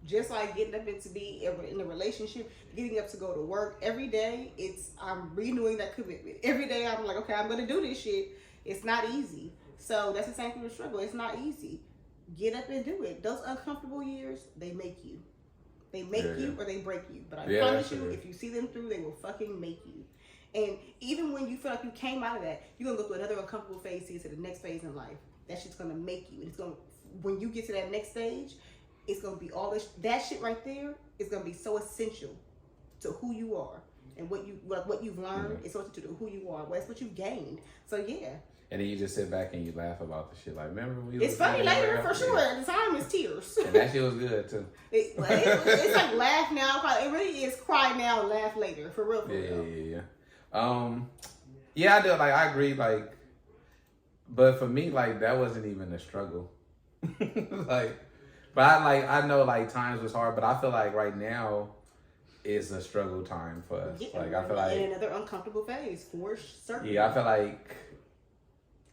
just like getting up into be in a relationship, getting up to go to work every day. I'm renewing that commitment every day. I'm like, okay, I'm gonna do this shit. It's not easy. So that's the same thing with struggle. It's not easy. Get up and do it. Those uncomfortable years, they make you. They make Yeah, you yeah. or they break you. But I Yeah, promise that's you, true. if you see them through, they will fucking make you. And even when you feel like you came out of that, you're gonna go through another uncomfortable phase to get to the next phase in life. That shit's gonna make you. And it's gonna, when you get to that next stage, it's gonna be all this. That shit right there is gonna be so essential to who you are and what you've learned. It's so essential to who you are. Well, that's what you've gained. So yeah, And then you just sit back and you laugh about the shit. Like, remember when we it's was funny eating hamburger later for helper? sure. At the time, it's tears. And that shit was good too. It's like laugh now, cry. It really is cry now, laugh later. For real, for Yeah, real. yeah. Yeah, I do. Like, I agree. Like, but for me, like, that wasn't even a struggle. Like, but I know like times was hard, but I feel like right now is a struggle time for us. Yeah, Like, I feel in like, another uncomfortable phase for certain. yeah, I feel like,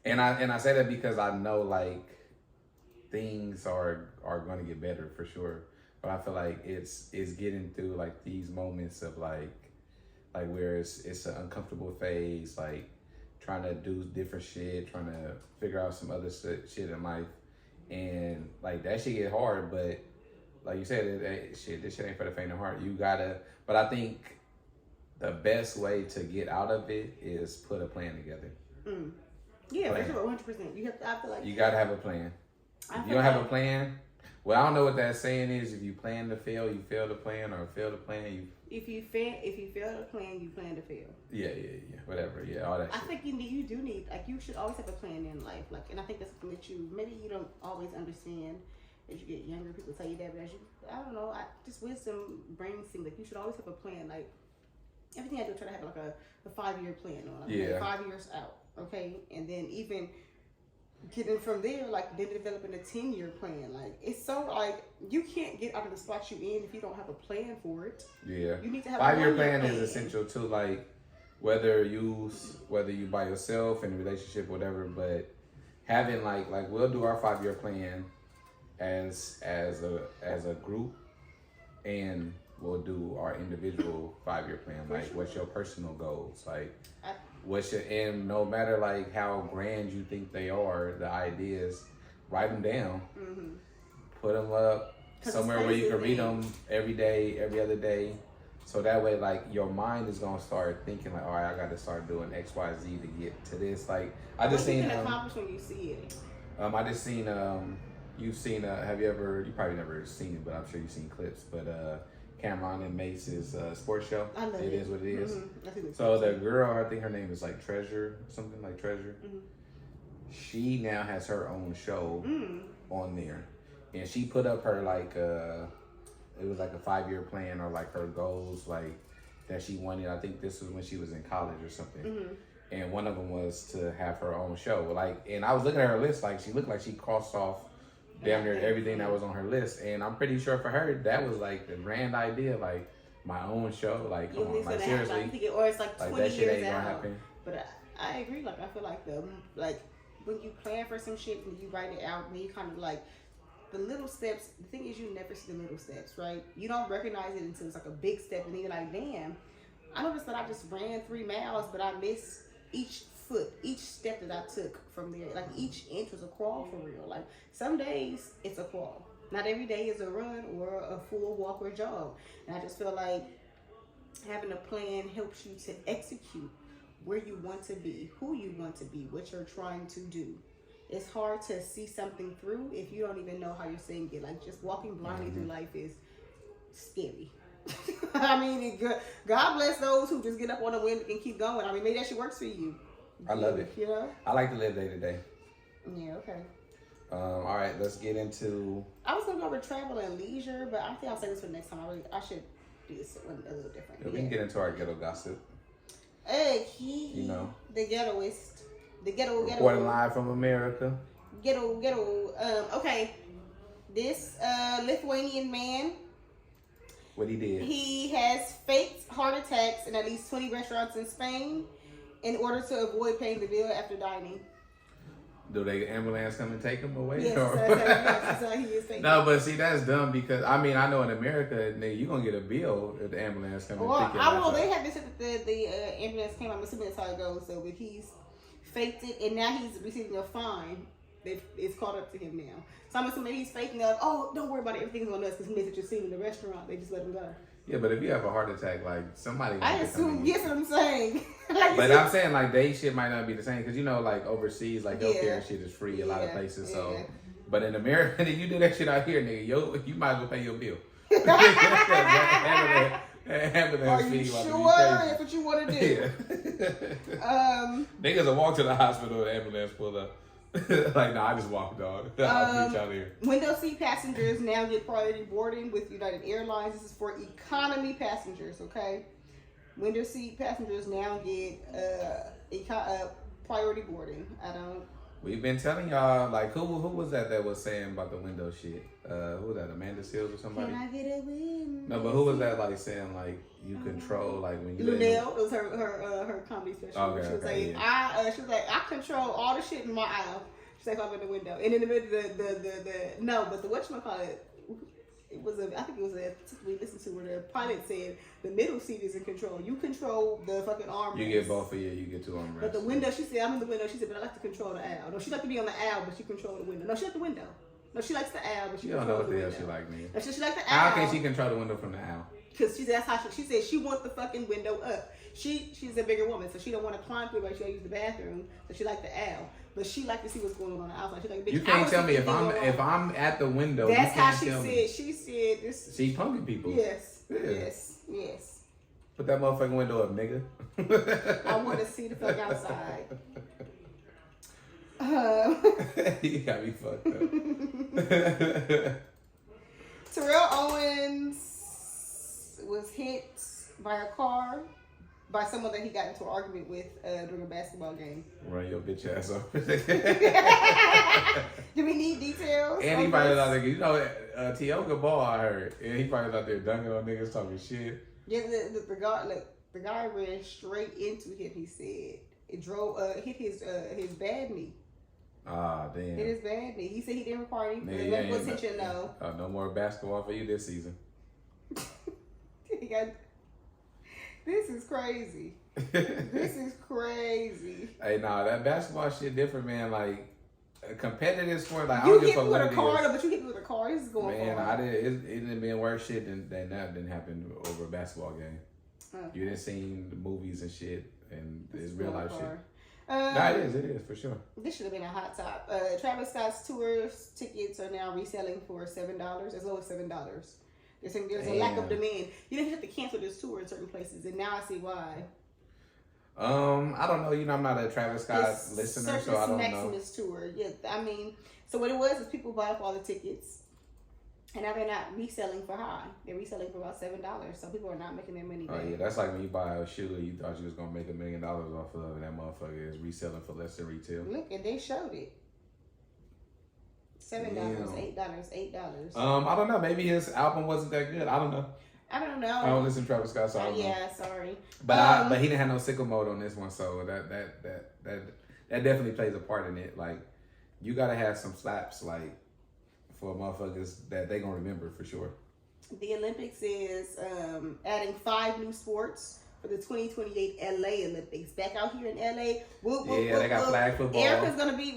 and I say that because I know like things are going to get better for sure. But I feel like it's getting through like these moments of like where it's an uncomfortable phase, like trying to do different shit, trying to figure out some other shit in life, and like that shit get hard. But like you said, this shit ain't for the faint of heart. You gotta. But I think the best way to get out of it is put a plan together. Yeah, Plan. for sure, 100%. You have to. I feel like You gotta have a plan. If you don't have a plan, well, I don't know what that saying is. If you plan to fail, you fail to plan, or fail to plan, you. if you fail to plan, you plan to fail. Yeah, whatever, yeah, all that I shit. think you do need, like, you should always have a plan in life, like, and I think that's something that maybe you don't always understand as you get younger. People tell you that, but as you, I don't know, just wisdom brings things like you should always have a plan. Like everything I do, I try to have like a 5-year plan on, like, Yeah. 5 years out, okay, and then even getting from there, like then developing a 10-year plan. Like it's so like you can't get out of the spot you in if you don't have a plan for it. Yeah. You need to have 5-year a 1-year plan is essential too. Like whether you by yourself in a relationship, whatever. But having like we'll do our 5-year plan as a group, and we'll do our individual 5-year plan. Like what's your personal goals? Like what's your, and no matter like how grand you think they are, the ideas, write them down, put them up 'Cause somewhere it's where you can crazy read them every day, every other day. So that way, like your mind is gonna start thinking like, all right, I got to start doing X, Y, Z to get to this. Like I just What you seen, can accomplish when you see it. I just seen, you've seen, have you probably never seen it, but I'm sure you've seen clips. But Cameron and Mace's sports show. I love it. It is what it is. I think it's So the girl, I think her name is like Treasure, something like Treasure. Mhm. She now has her own show Mm. on there, and she put up her like it was like a 5-year plan or like her goals like that she wanted. I think this was when she was in college or something. Mm-hmm. And one of them was to have her own show. Like, and I was looking at her list, like she looked like she crossed off damn near everything that was on her list. And I'm pretty sure for her that was like the grand idea, like my own show. Like, You come on, listen like to seriously, I think or it's like like 20 that shit years ain't gonna out. happen. But I agree. Like I feel like like when you plan for some shit and you write it out, and you kind of like the little steps. The thing is, you never see the little steps, right? You don't recognize it until it's like a big step, and then you're like, damn. I noticed that I just ran 3 miles, but I missed each foot, each step that I took from there. Like each inch was a crawl for real. Like some days it's a crawl. Not every day is a run or a full walk or jog. And I just feel like having a plan helps you to execute where you want to be, who you want to be, what you're trying to do. It's hard to see something through if you don't even know how you're seeing it. Like just walking blindly through life is scary. I mean, God bless those who just get up on the wind and keep going. I mean, maybe that shit works for you. I love it. You know? I like to live day to day. Yeah, okay. All right, let's get into. I was going to go over travel and leisure, but I think I'll say this for the next time. I should do this one a little different. We can get into our ghetto gossip. Hey, You know. The ghettoist. The ghetto. Reporting live from America. Ghetto. Okay. This Lithuanian man. What he did. He has faked heart attacks in at least 20 restaurants in Spain in order to avoid paying the bill after dining. Do the ambulance come and take him away? Yes, or- that's how he is faking. No, but see, that's dumb because I mean, I know in America, nigga, you gonna get a bill if the ambulance come and Well, pick your I ass will. up. They have been said that the ambulance came. I'm assuming that's how it goes. So, but he's faked it, and now he's receiving a fine. It's caught up to him now. So I'm assuming he's faking it. Oh, don't worry about it. Everything's on us because he made such a scene in the restaurant. They just let him go. Yeah, but if you have a heart attack, like somebody. I gonna come assume. in. Yes, what I'm saying. Like, But I'm saying like they shit might not be the same because you know like overseas like healthcare Yeah. and shit is free a lot of Yeah, places. So, yeah. but in America, if you do that shit out here, nigga, you might as well pay your bill. Ambulance Are fee you about to be sure crazy. that's what you want to do? Yeah. Niggas will walk to the hospital, the ambulance pull up. Like, nah, I just walk, dog. I'll meet y'all here. Window seat passengers now get priority boarding with United Airlines. This is for economy passengers, okay? Window seat passengers now get priority boarding. We've been telling y'all, like, who was that was saying about the window shit? Who was that, Amanda Seals or somebody? Can I get a win? No, but who was that, like, saying, like, you control, like, when you... Lunel, it was her comedy special. Okay, She was okay, like, she was like, I control all the shit in my aisle. She's like, I'm in the window, and in the middle, but the whatchamacallit, I think it was a we listened to where the pilot said the middle seat is in control. You control the fucking armrest. You get both of you get 2 armrests. But the window, she said, I'm in the window. She said, but I like to control the aisle. No, she like to be on the aisle, but she control the window. No, she like the window. No, she likes the aisle, but she You don't know controls what the the hell window. she like, man. No, she like the aisle. How can she control the window from the aisle? Because that's how she said she wants the fucking window up. She's a bigger woman, so she don't want to climb through it. She use the bathroom, so she like the aisle. But she like to see what's going on the outside. She like, bitch, You I can't wanna tell see me if what's going on. I'm at the window. That's you how can't she tell said. me. She said this. She punking people. Yes. Yeah. Yes. Put that motherfucking window up, nigga. I want to see the fuck outside. You got me fucked up. Terrell Owens was hit by a car by someone that he got into an argument with during a basketball game. Run your bitch ass over. Do we need details? And he on probably this? out there, you know, Tioga Ball, I heard. And he probably out there dunking on niggas, talking shit. Yeah, the guy ran straight into him. He said it drove hit his bad knee. Ah, damn. Hit his bad knee. He said he didn't require any Nigga, medical attention though. No more basketball for you this season. He got. This is crazy. This is crazy. Hey, nah, that basketball shit different, man. Like, a competitive sport, like, I You don't give hit a me fuck with what a it car, is. but you hit me with a car. This is going Man, far. I did. It didn't been worse shit than that didn't happen over a basketball game. You didn't see the movies and shit, and it's real life shit. Nah, it is for sure. This should have been a hot top. Travis Scott's tour tickets are now reselling for $7, as low as $7. They're saying there's a lack of Damn. demand. You know, he had to cancel this tour in certain places, and now I see why. I don't know. You know, I'm not a Travis Scott This listener, so Circus I don't know. Maximus tour. Yeah, I mean, so what it was is people bought up all the tickets, and now they're not reselling for high. They're reselling for about $7. So people are not making their money Oh back. yeah, that's like when you buy a shoe you thought you was gonna make $1 million off of, and that motherfucker is reselling for less than retail. Look, and they showed it. $7, Damn. $8. I don't know. Maybe his album wasn't that good. I don't know. I don't know. I don't listen to Travis Scott, so I don't know. Yeah, sorry. But but he didn't have no sickle mode on this one, so that definitely plays a part in it. Like, you gotta have some slaps like for motherfuckers that they gonna remember for sure. The Olympics is adding 5 new sports for the 2028 LA Olympics. Back out here in LA. Whoop, whoop, Yeah, whoop, they got whoop. flag football. Erica's gonna be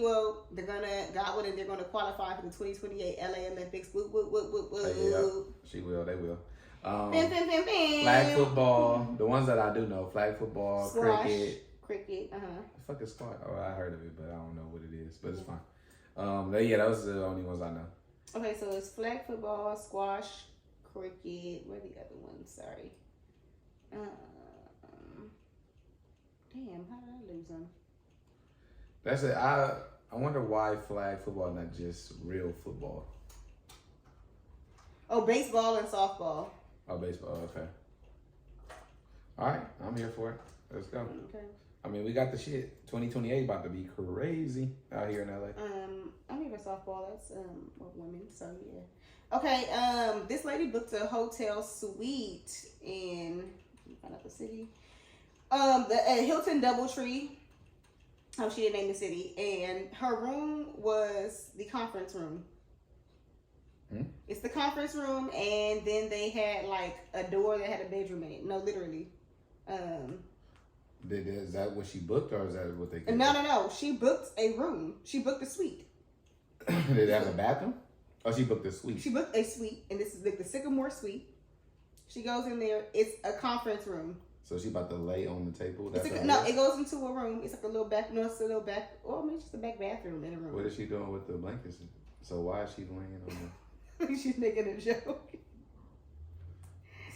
they're gonna Godwin and they're gonna qualify for the 2028 LA Olympics. Whoop, whoop, whoop, whoop, whoop. Yeah, she will. They will. Bam, bam, bam, bam. Flag football. The ones that I do know: flag football, Squash. cricket. Uh-huh. The fuck is squash? Oh, I heard of it, but I don't know what it is. But it's fine. Those are the only ones I know. Okay, so it's flag football, squash, cricket. Where are the other ones? Sorry. Damn, how did I lose them? That's it. I wonder why flag football, not just real football. Oh, baseball and softball. Oh, baseball. Okay. All right, I'm here for it. Let's go. Okay. I mean, we got the shit. 2028 about to be crazy out here in LA. I'm here for softball. That's with women. So yeah. Okay. This lady booked a hotel suite in find out the city. The Hilton DoubleTree. Oh, she didn't name the city, and her room was the conference room. It's the conference room, and then they had like a door that had a bedroom in it. No, literally. Is that what she booked, or is that what they? No. She booked a room. She booked a suite. Did they have a bathroom? Oh, she booked a suite. She booked a suite, and this is like the Sycamore Suite. She goes in there. It's a conference room. So she about to lay on the table. It's like, no, it goes into a room. It's like a little back. No, it's a little back. Well, maybe just a back bathroom in a room. What is she doing with the blankets? So why is she laying on She's making a joke.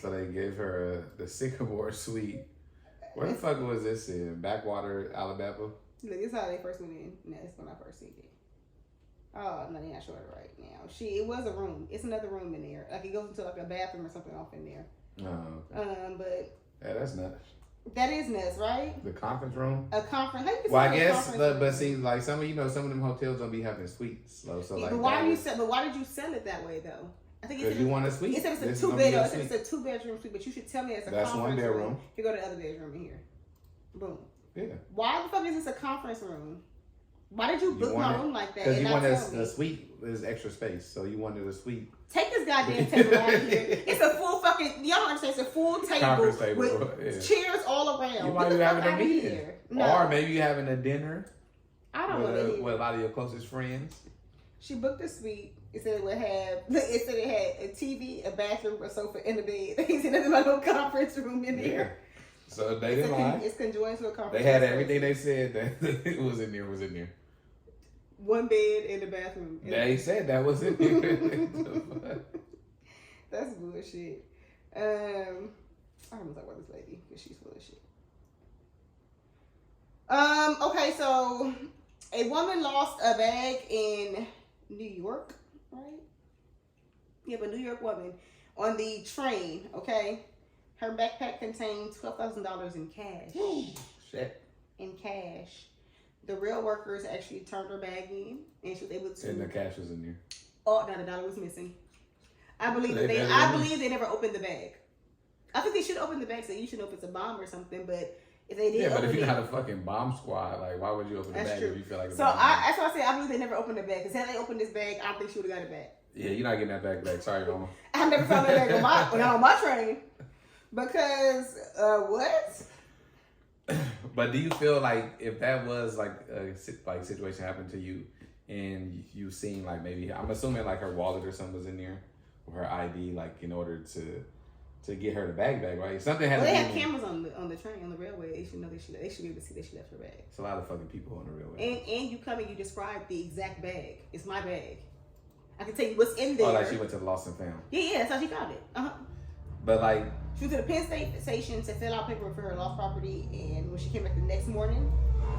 So they gave her the Sycamore Suite. Where the fuck was this in? Backwater, Alabama? Look, this is how they first went in. No, it's when I first seen it. Oh, no, they're not showing it right now. It was a room. It's another room in there. Like, it goes into like a bathroom or something off in there. Oh, okay. But Yeah, that's nuts. that is nuts, right? The conference room? A conference. How you Well, I say a guess, conference but room? see, like some of them hotels don't be having suites. So Yeah, like, but why did you sell it that way though? I think because you want a suite. It said This it's is a gonna be two-bedroom. a It said suite. it's a 2-bedroom suite, but you should tell me it's a That's conference one bedroom. room. You go to the other bedroom in here. Boom. Yeah. Why the fuck is this a conference room? Why did you book my room like that? Because and you not wanted tell me? a suite is extra space, so you wanted a suite. Take this goddamn table out of here. It's a full fucking. Y'all don't understand. It's a full table, Conference table, with yeah. chairs all around. You Get might the be fuck having a outta meeting, here. No, or maybe you having a dinner I don't want to hear. with a lot of your closest friends. She booked a suite. It said it would have. It said it had a TV, a bathroom, a sofa, and a bed. He said there's my little conference room in there. So they didn't lie. It's conjoined to a conference. They had room. everything they said that it was in there. Was in there. One bed in the bathroom. They said that was in there. That's bullshit. I'm gonna talk about this lady because she's full of shit. Okay, so a woman lost a bag in New York, right? Yeah, but New York woman on the train. Okay, her backpack contained $12,000 in cash. Shit. In cash. The rail workers actually turned her bag in, and she was able to. And the cash was in there. Oh, not a dollar was missing. I believe They never I knew. believe they never opened the bag. I think they should open the bag so you should know if it's a bomb or something. But if they did, Yeah, but open if you're it, not a fucking bomb squad, like why would you open the That's bag true. if you feel like it's so a bomb? that's why I say I believe they never opened the bag. Because had they opened this bag, I don't think she would have got it back. Yeah, you're not getting that bag back. Sorry, mama. I never found that bag on my train. Because what? But do you feel like if that was like a situation happened to you, and you seen like maybe I'm assuming like her wallet or something was in there, or her ID, like in order to get her the bag back, right? Something had Well, to they be have in- cameras on the train on the railway. They should know they should be able to see that she left her bag. It's a lot of fucking people on the railway. And you come and you describe the exact bag. It's my bag. I can tell you what's in there. Oh, like she went to the lost and found. Yeah, that's how she found it. But like, She went to the Penn Station to fill out paperwork for her lost property, and when she came back the next morning,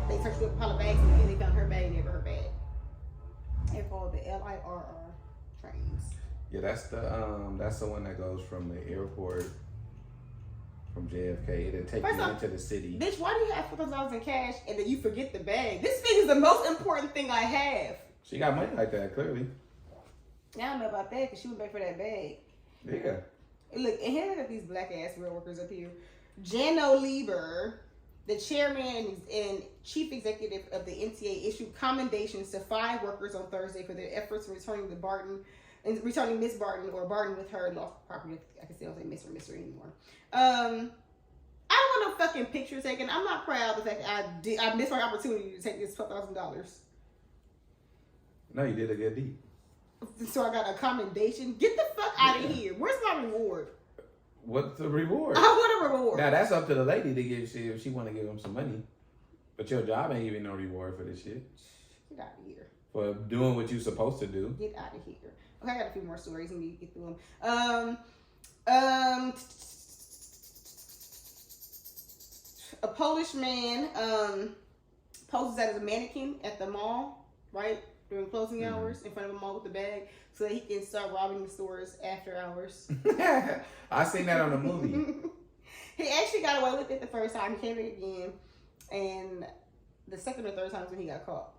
they searched through a pile of bags and they found her bag and never her bag. They're called the LIRR trains. yeah, that's the one that goes from the airport from JFK. It'll take First you off, into the city. Bitch, why do you have $4,000 in cash and then you forget the bag? This thing is the most important thing I have. She got money like that, clearly. Now I don't know about that because she went back for that bag. Yeah. Look, and here look at these black ass real workers up here. Jano Lieber The chairman and chief executive of the NTA issued commendations to 5 workers on Thursday for their efforts in returning Miss Barton or Barton with her lost property. I can still don't say Miss or Mr. anymore. I don't want no fucking picture taken. I'm not proud of the fact that I missed my opportunity to take this $12,000. No, you did a good deed. So I got a commendation. Get the fuck out of here. Where's my reward? What's the reward? I want a reward. Now that's up to the lady to give shit if she want to give him some money. But your job ain't giving no reward for this shit. Get out of here. For doing what you supposed to do. Get out of here. Okay, I got a few more stories and you get through them. A Polish man poses as a mannequin at the mall, right? During closing hours in front of a mall with a bag so that he can start robbing the stores after hours. I seen that on the movie. He actually got away with it the first time. He came in again. And the second or third time is when he got caught.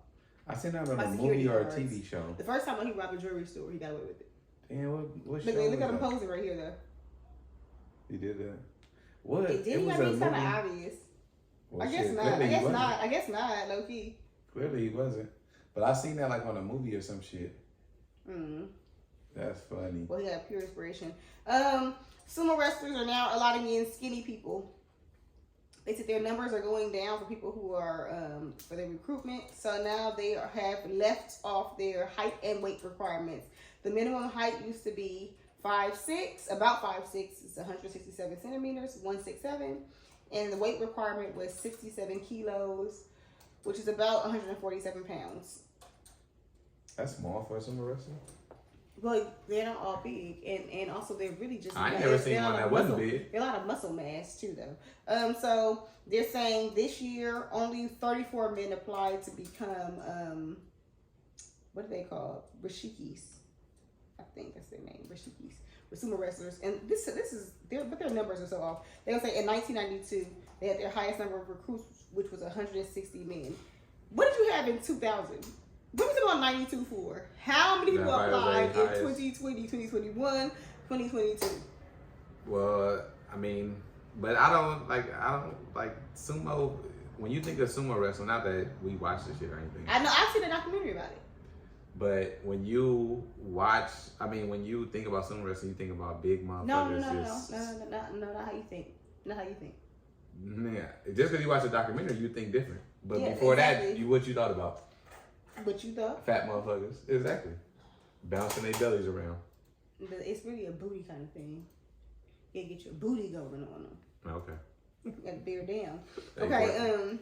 I seen that on By a security movie or a guards. TV show. The first time when he robbed a jewelry store, he got away with it. Damn, what show Look at him was that? posing right here, though. He did that. What? It did. was I mean, a it's kind of movie. obvious. Well, I guess shit, not. clearly I he guess wasn't. not. I guess not. Low key. Clearly he wasn't. But I seen that like on a movie or some shit. That's funny. Well, he got pure inspiration. Sumo wrestlers are now allotting in skinny people. They said their numbers are going down for people who are for their recruitment. So now they have left off their height and weight requirements. The minimum height used to be 5'6", about 5'6", it's 167 centimeters, 167, and the weight requirement was 67 kilos, which is about 147 pounds. That's small for a sumo wrestler. Well, they're not all big, and also they're really just. I ain't never seen one that wasn't big. They're a lot of muscle mass too, though. So they're saying this year only 34 men applied to become what do they call rishikis? I think that's their name, rishikis. With sumo wrestlers, and this is their numbers are so off. They will say in 1992 they had their highest number of recruits, which was 160 men. What did you have in 2000? What was it on 92 for? How many people applied in 2020, 2021, 2022? Well, I mean, but I don't like sumo. When you think of sumo wrestling, not that we watch this shit or anything. I know I've seen a documentary about it. But when you watch, I mean, when you think about sumo wrestling, you think about big motherfuckers. No, not how you think. Not how you think. Yeah, just because you watch a documentary, you think different. But Yeah, before exactly. that, what you thought about? What you thought? Fat motherfuckers, exactly. Bouncing their bellies around. But it's really a booty kind of thing. You gotta get your booty going on them. Okay. You gotta bear down. They Okay, work.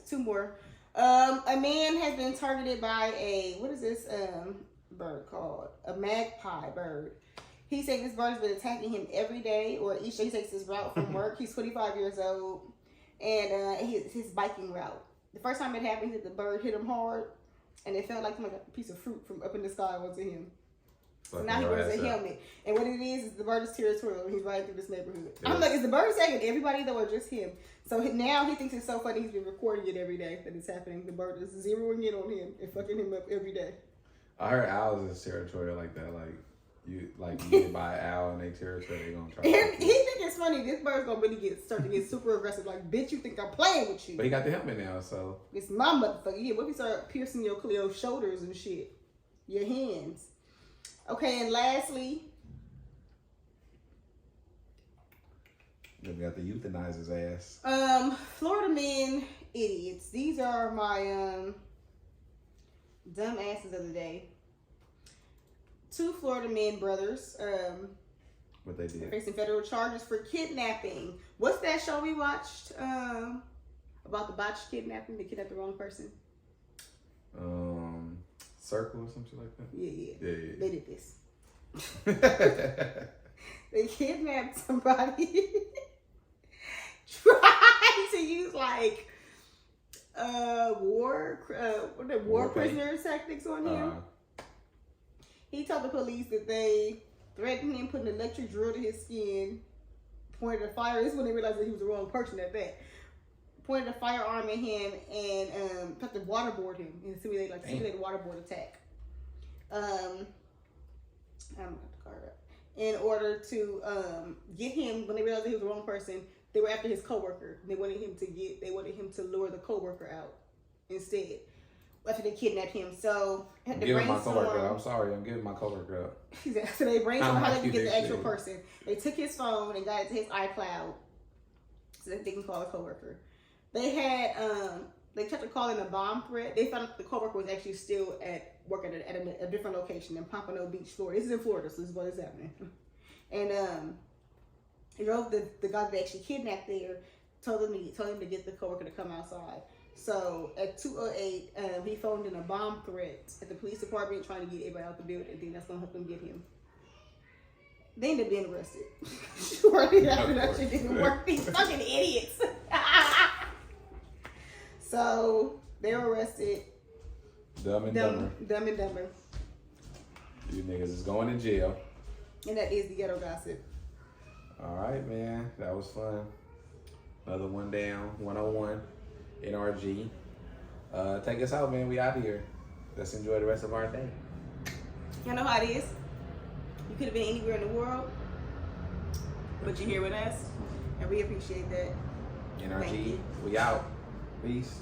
2 more. A man has been targeted by what is this bird called? A magpie bird. He said this bird has been attacking him every day, or each day he takes his route from work. He's 25 years old, and his biking route. The first time it happened, the bird hit him hard, and it felt like a piece of fruit from up in the sky onto him. So now he wears a helmet. And what it is the bird is territorial, and he's riding through this neighborhood. I'm like, is the bird attacking everybody, though, or just him? So now he thinks it's so funny he's been recording it every day that it's happening. The bird is zeroing in on him and fucking him up every day. I heard owls is territorial like that. Like you get by an owl in their territory, they gonna try. And he think it's funny. This bird's gonna really start to get super aggressive. Like, bitch, you think I'm playing with you? But he got the helmet now, so It's my motherfucker. Yeah, what if you start piercing your shoulders and shit? Your hands. Okay, and lastly, we got the euthanizer's ass. Florida men idiots. These are my dumb asses of the day. 2 Florida men brothers What they did. facing federal charges for kidnapping. What's that show we watched about the botched kidnapping? They kidnapped the wrong person. Circle or something like that. Yeah. They did this. Yeah. They kidnapped somebody. Tried to use like war prisoner tactics on him. He told the police that they threatened him, put an electric drill to his skin, pointed a fire. This is when they realized that he was the wrong person at that. Pointed a firearm at him and tried to waterboard him and simulate a waterboard attack. I'm gonna have to card up. In order to get him, when they realized that he was the wrong person, They were after his coworker. They wanted him to lure the coworker out instead. After they kidnapped him, so I'm giving my coworker. I'm sorry, I'm giving my coworker up. So they brainstormed how they could get the actual shit. person. They took his phone and got it to his iCloud so that they can call the coworker. They had they tried to call in a bomb threat. They found out the coworker was actually still at work at a different location in Pompano Beach, Florida. This is in Florida, so this is what is happening. And he drove the guy that actually kidnapped there, told him to get the coworker to come outside. So at 2:08, he phoned in a bomb threat at the police department, trying to get everybody out the building. I think that's gonna help them get him. They ended up being arrested. Shortly after that shit didn't work. These fucking idiots. So they were arrested. Dumb and Dumber. Dumb and Dumber. You niggas is going to jail. And that is the ghetto gossip. All right, man. That was fun. Another one down. 101. NRG. Take us out, man. We out here. Let's enjoy the rest of our day. You know how it is. You could have been anywhere in the world, but you're here with us, and we appreciate that. Thank NRG. you. We out. Peace.